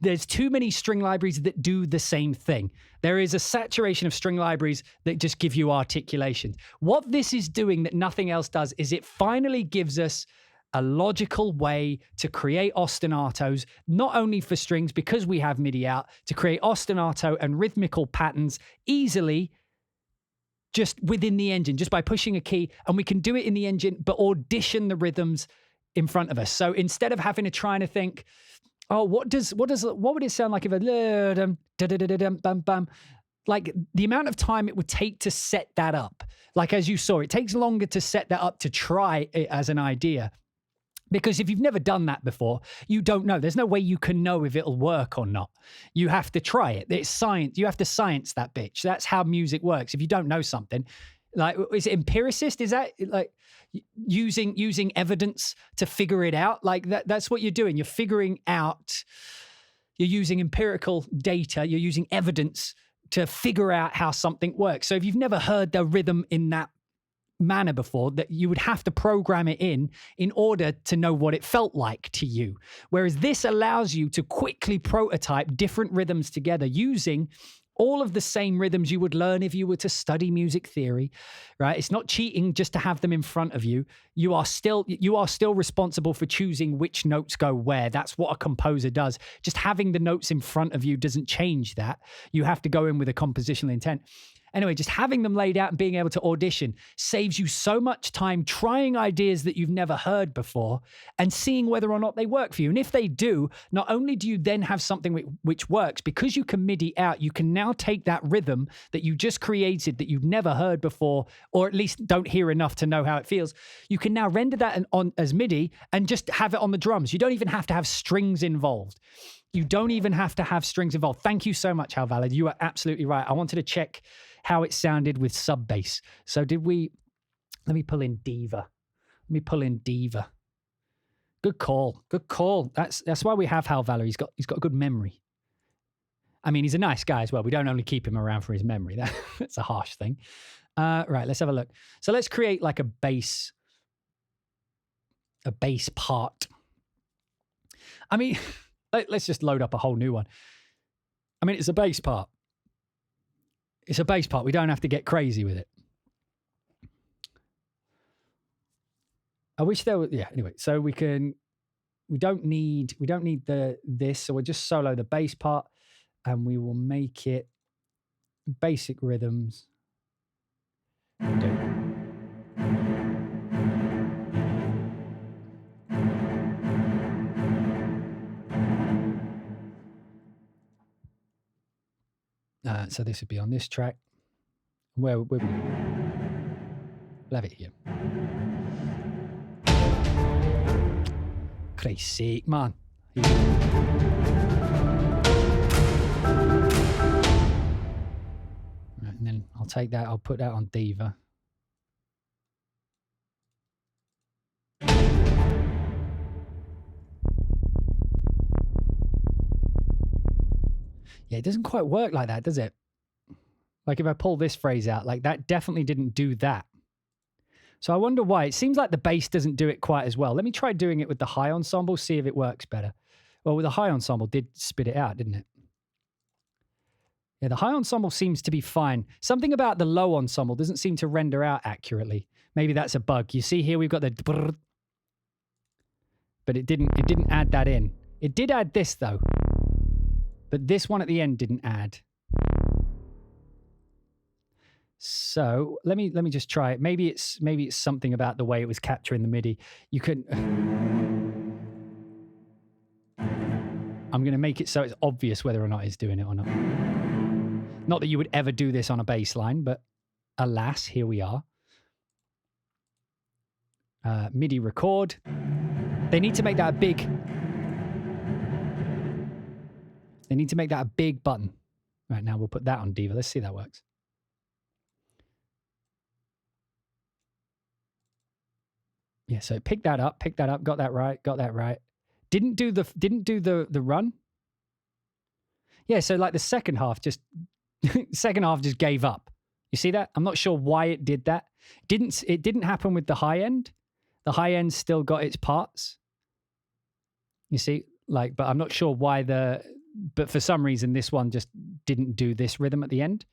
there's too many string libraries that do the same thing. There is a saturation of string libraries that just give you articulations. What this is doing that nothing else does is it finally gives us a logical way to create ostinatos, not only for strings, because we have MIDI out, to create ostinato and rhythmical patterns easily just within the engine, just by pushing a key. And we can do it in the engine, but audition the rhythms in front of us. So instead of having to try to think, oh, what would it sound like if a like the amount of time it would take to set that up? Like, as you saw, it takes longer to set that up to try it as an idea. Because if you've never done that before, you don't know. There's no way you can know if it'll work or not. You have to try it. It's science. You have to science that bitch. That's how music works. If you don't know something, like, is it empiricist? Is that like using evidence to figure it out? Like that's what you're doing. You're figuring out, you're using empirical data, you're using evidence to figure out how something works. So if you've never heard the rhythm in that manner before, that you would have to program it in order to know what it felt like to you. Whereas this allows you to quickly prototype different rhythms together using all of the same rhythms you would learn if you were to study music theory, right? It's not cheating just to have them in front of you. You are still responsible for choosing which notes go where. That's what a composer does. Just having the notes in front of you doesn't change that. You have to go in with a compositional intent. Anyway, just having them laid out and being able to audition saves you so much time trying ideas that you've never heard before and seeing whether or not they work for you. And if they do, not only do you then have something which works, because you can MIDI out, you can now take that rhythm that you just created that you've never heard before, or at least don't hear enough to know how it feels. You can now render that on as MIDI and just have it on the drums. You don't even have to have strings involved. You don't even have to have strings involved. Thank you so much, Hal Valid. You are absolutely right. I wanted to check how it sounded with sub bass. So let me pull in Diva. Good call. That's why we have Hal Valor. He's got a good memory. I mean, he's a nice guy as well. We don't only keep him around for his memory. That's a harsh thing. Right, let's have a look. So let's create like a bass part. I mean, let's just load up a whole new one. I mean, it's a bass part. It's a bass part. We don't have to get crazy with it. I wish there was, yeah, anyway, so we don't need this, so we'll just solo the bass part and we will make it basic rhythms. So this would be on this track. Where we have it here. Christ's sake, man. Right, and then I'll take that, I'll put that on Diva. Yeah, it doesn't quite work like that, does it? Like if I pull this phrase out, like that definitely didn't do that. So I wonder why. It seems like the bass doesn't do it quite as well. Let me try doing it with the high ensemble, see if it works better. Well, with the high ensemble, did spit it out, didn't it? Yeah, the high ensemble seems to be fine. Something about the low ensemble doesn't seem to render out accurately. Maybe that's a bug. You see here we've got the brrr, but it didn't add that in. It did add this though. But this one at the end didn't add. So let me just try it. Maybe it's something about the way it was capturing the MIDI. You can. I'm going to make it so it's obvious whether or not it's doing it or not. Not that you would ever do this on a bass line, but alas, here we are. MIDI record. They need to make that a big. They need to make that a big button. Right, now we'll put that on Diva. Let's see if that works. Yeah, so pick that up, got that right. Didn't do the run. Yeah, so like the second half just gave up. You see that? I'm not sure why it did that. It didn't happen with the high end. The high end still got its parts. You see, like, but I'm not sure why but for some reason this one just didn't do this rhythm at the end.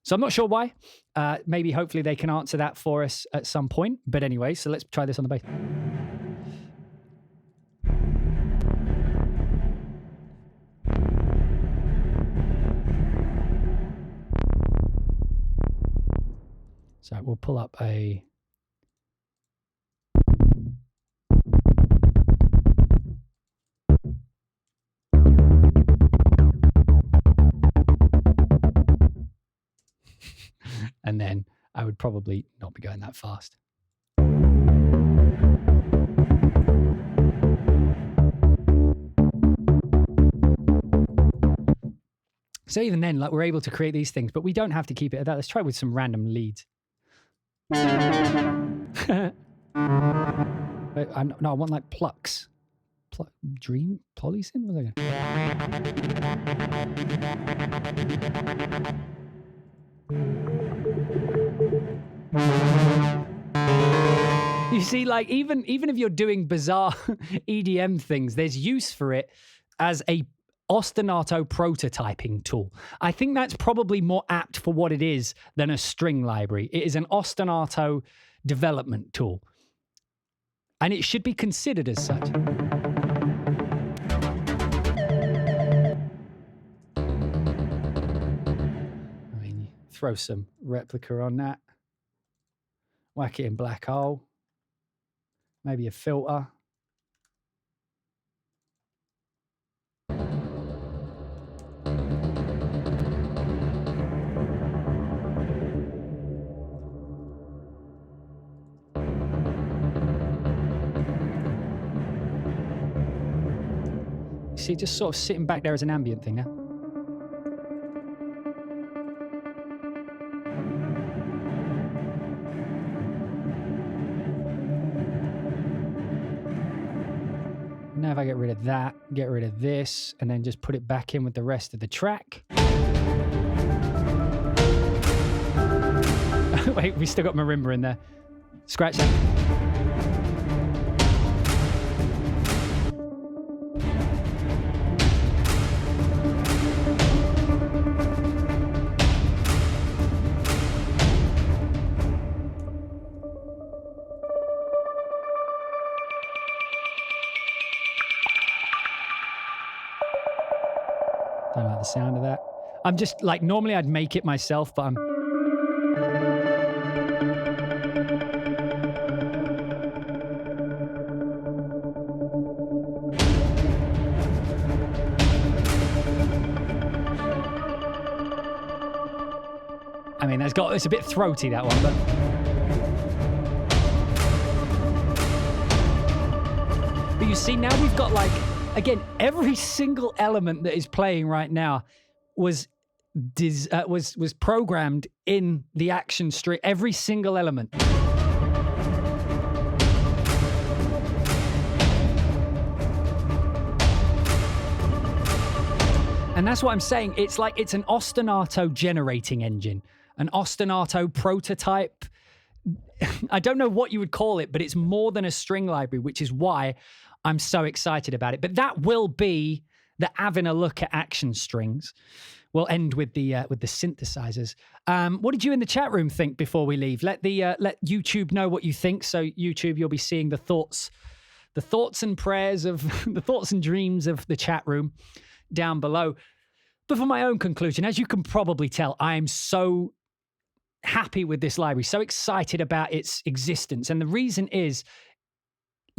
So I'm not sure why. Maybe hopefully they can answer that for us at some point. But anyway, so let's try this on the bass. So we'll pull up a... And then I would probably not be going that fast. So even then, like, we're able to create these things, but we don't have to keep it at that. Let's try it with some random leads. No, I want like plucks. Dream? Polysynth? What was I You see, like, even if you're doing bizarre EDM things, there's use for it as a ostinato prototyping tool. I think that's probably more apt for what it is than a string library. It is an ostinato development tool. And it should be considered as such. I mean, throw some replica on that. Whack it in black hole. Maybe a filter. See, just sort of sitting back there as an ambient thing now. Now if I get rid of that, get rid of this, and then just put it back in with the rest of the track. Wait, we still got marimba in there. Scratch that. Don't like the sound of that. I'm just like, normally I'd make it myself, but I'm... I mean, it's a bit throaty, that one, but... But you see, now we've got like, again, every single element that is playing right now was programmed in the action string. Every single element. And that's what I'm saying. It's like it's an ostinato generating engine, an ostinato prototype. I don't know what you would call it, but it's more than a string library, which is why I'm so excited about it. But that will be the Avin a look at action strings. We'll end with the synthesizers. What did you in the chat room think before we leave? Let YouTube know what you think. So YouTube, you'll be seeing the thoughts and prayers of the thoughts and dreams of the chat room down below. But for my own conclusion, as you can probably tell, I am so happy with this library, so excited about its existence. And the reason is,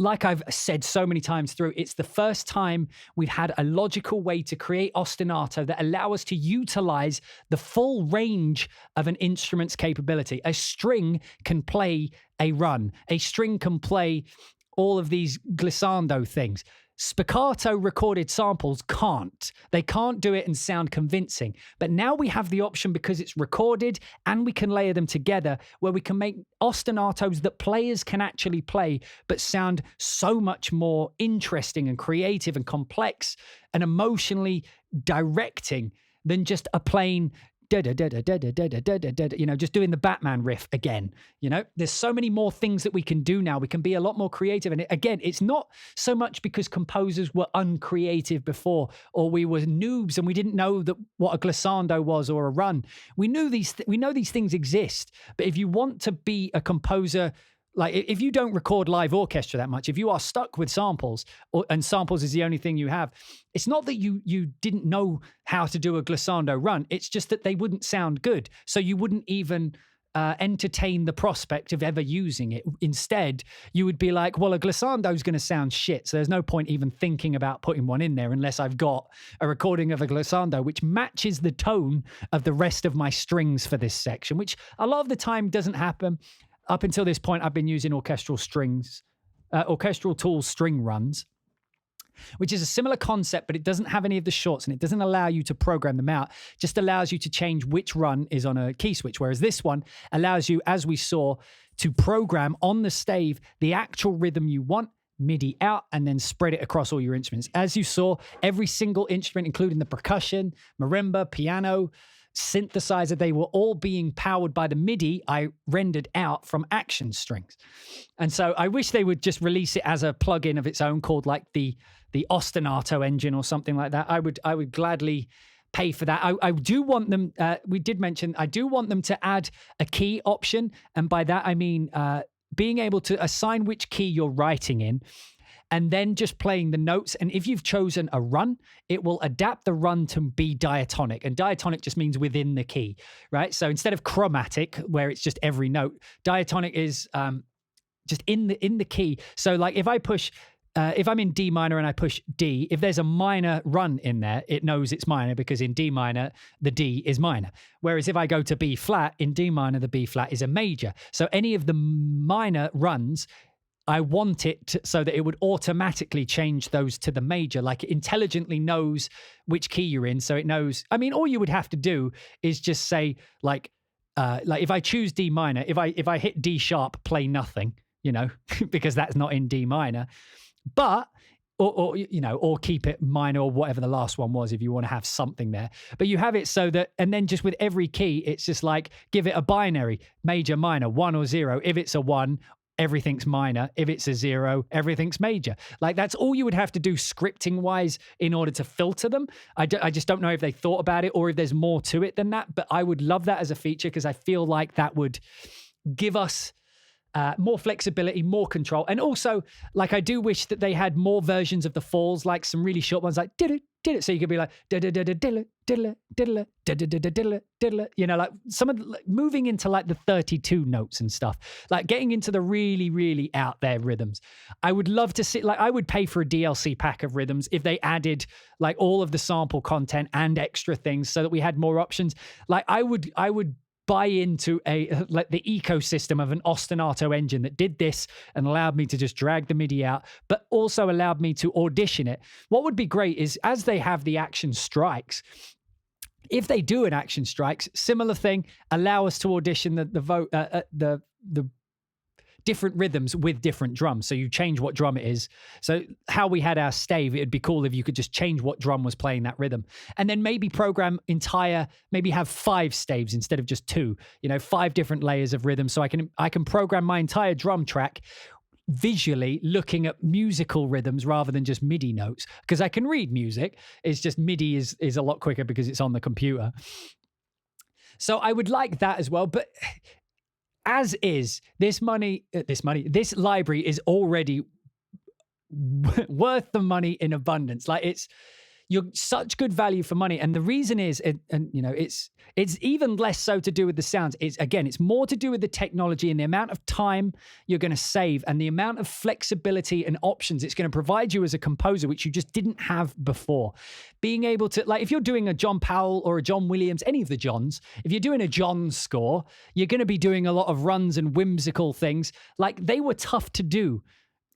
like I've said so many times through, it's the first time we've had a logical way to create ostinato that allow us to utilize the full range of an instrument's capability. A string can play a run. A string can play all of these glissando things. Spiccato recorded samples can't. They can't do it and sound convincing. But now we have the option, because it's recorded and we can layer them together, where we can make ostinatos that players can actually play but sound so much more interesting and creative and complex and emotionally directing than just a plain just doing the Batman riff again. There's so many more things that we can do now. We can be a lot more creative. And again, it's not so much because composers were uncreative before, or we were noobs and we didn't know what a glissando was or a run. We know these things exist. But if you want to be a composer, like if you don't record live orchestra that much, if you are stuck with samples, and samples is the only thing you have, it's not that you didn't know how to do a glissando run. It's just that they wouldn't sound good. So you wouldn't even entertain the prospect of ever using it. Instead, you would be like, well, a glissando is going to sound shit, so there's no point even thinking about putting one in there unless I've got a recording of a glissando which matches the tone of the rest of my strings for this section, which a lot of the time doesn't happen. Up until this point, I've been using orchestral tools string runs, which is a similar concept, but it doesn't have any of the shorts and it doesn't allow you to program them out. It just allows you to change which run is on a key switch, whereas this one allows you, as we saw, to program on the stave the actual rhythm you want, MIDI out, and then spread it across all your instruments. As you saw, every single instrument, including the percussion, marimba, piano, synthesizer, they were all being powered by the MIDI I rendered out from action strings. And so I wish they would just release it as a plugin of its own called like the ostinato engine or something like that. I would gladly pay for that. I do want them, we did mention, I do want them to add a key option. And by that, I mean being able to assign which key you're writing in, and then just playing the notes. And if you've chosen a run, it will adapt the run to be diatonic. And diatonic just means within the key, right? So instead of chromatic, where it's just every note, diatonic is just in the key. So like if I push, if I'm in D minor and I push D, if there's a minor run in there, it knows it's minor because in D minor, the D is minor. Whereas if I go to B flat, in D minor, the B flat is a major. So any of the minor runs, I want it so that it would automatically change those to the major, like it intelligently knows which key you're in. So it knows, I mean, all you would have to do is just say like if I choose D minor, if I hit D sharp, play nothing, because that's not in D minor, but, or keep it minor or whatever the last one was, if you want to have something there, but you have it so that, and then just with every key, it's just like, give it a binary, major, minor, 1 or 0. If it's a 1, everything's minor. If it's a 0, everything's major. Like that's all you would have to do scripting wise in order to filter them. I just don't know if they thought about it or if there's more to it than that, but I would love that as a feature because I feel like that would give us more flexibility, more control. And also, like, I do wish that they had more versions of the falls, like some really short ones, like did it. So you could be like like some of moving into like the 32 notes and stuff, like getting into the really, really out there rhythms. I would love to see, like, I would pay for a DLC pack of rhythms if they added like all of the sample content and extra things so that we had more options. Like I would buy into like the ecosystem of an ostinato engine that did this and allowed me to just drag the MIDI out, but also allowed me to audition it. What would be great is as they have the action strikes, if they do an action strikes, similar thing, allow us to audition the different rhythms with different drums. So you change what drum it is. So how we had our stave, it'd be cool if you could just change what drum was playing that rhythm. And then maybe program maybe have 5 staves instead of just 2, 5 different layers of rhythm. So I can program my entire drum track visually looking at musical rhythms rather than just MIDI notes, because I can read music. It's just MIDI is a lot quicker because it's on the computer. So I would like that as well. But as is, this library is already worth the money in abundance. Like you're such good value for money. And the reason is, and you know, it's even less so to do with the sounds. It's more to do with the technology and the amount of time you're going to save and the amount of flexibility and options it's going to provide you as a composer, which you just didn't have before. Being able to, like, if you're doing a John Powell or a John Williams, any of the Johns, if you're doing a John score, you're going to be doing a lot of runs and whimsical things. Like, they were tough to do.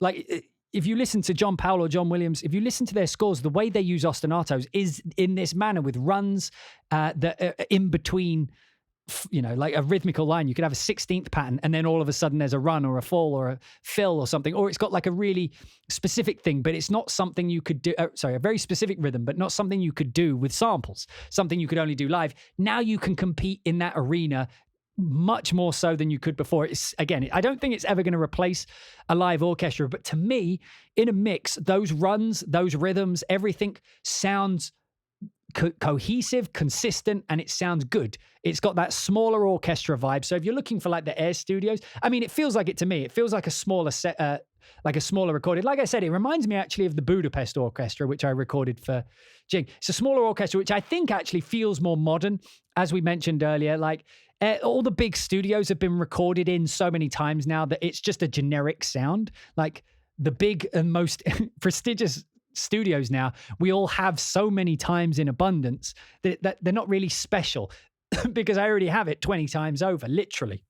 Like, if you listen to John Powell or John Williams, if you listen to their scores, the way they use ostinatos is in this manner with runs that are in between, you know, like a rhythmical line. You could have a 16th pattern and then all of a sudden there's a run or a fall or a fill or something, or it's got like a really specific thing, but it's not something you could do. A very specific rhythm, but not something you could do with samples, something you could only do live. Now you can compete in that arena much more so than you could before. It's, again, I don't think it's ever going to replace a live orchestra, but to me, in a mix, those runs, those rhythms, everything sounds cohesive, consistent, and it sounds good. It's got that smaller orchestra vibe. So if you're looking for like the Air Studios, I mean, it feels like it to me. It feels like a smaller set, like a smaller recorded. Like I said, it reminds me actually of the Budapest Orchestra, which I recorded for Jing. It's a smaller orchestra, which I think actually feels more modern, as we mentioned earlier. Like, all the big studios have been recorded in so many times now that it's just a generic sound. Like, the big and most prestigious studios now, we all have so many times in abundance that they're not really special because I already have it 20 times over, literally.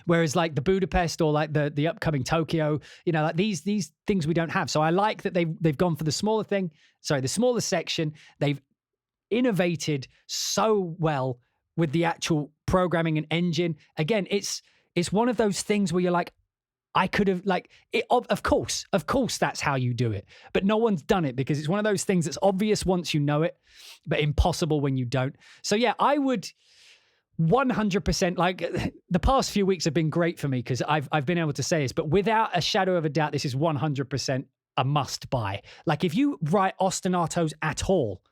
Whereas like the Budapest or like the upcoming Tokyo, you know, like these things we don't have. So I like that they've gone for the smaller section. They've innovated so well with the actual programming and engine. Again, it's one of those things where you're like, I could have, like, of course, that's how you do it. But no one's done it because it's one of those things that's obvious once you know it, but impossible when you don't. So yeah, I would 100%, like, the past few weeks have been great for me because I've been able to say this, but without a shadow of a doubt, this is 100% a must buy. Like, if you write ostinatos at all,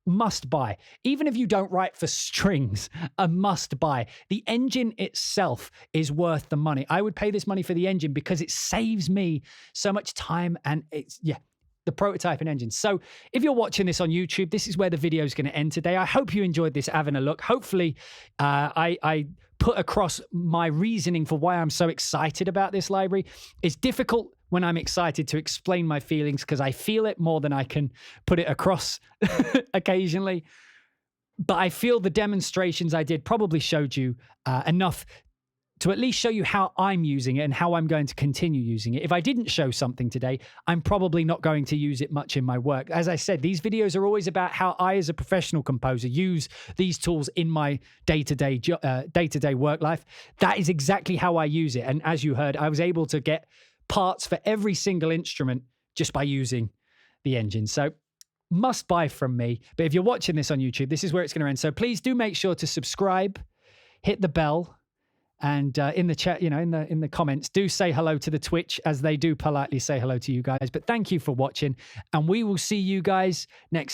must buy. Even if you don't write for strings, a must buy. The engine itself is worth the money. I would pay this money for the engine because it saves me so much time, and it's, yeah, the prototyping engine. So if you're watching this on YouTube, this is where the video is going to end today. I hope you enjoyed this Avin a look. Hopefully I put across my reasoning for why I'm so excited about this library. It's difficult when I'm excited to explain my feelings because I feel it more than I can put it across occasionally. But I feel the demonstrations I did probably showed you enough to at least show you how I'm using it and how I'm going to continue using it. If I didn't show something today, I'm probably not going to use it much in my work. As I said, these videos are always about how I, as a professional composer, use these tools in my day-to-day work life. That is exactly how I use it. And as you heard, I was able to get parts for every single instrument just by using the engine. So must buy from me. But if you're watching this on YouTube, this is where it's going to end. So please do make sure to subscribe, hit the bell, and in the chat, you know, in the comments, do say hello to the Twitch, as they do politely say hello to you guys. But thank you for watching, and we will see you guys next time.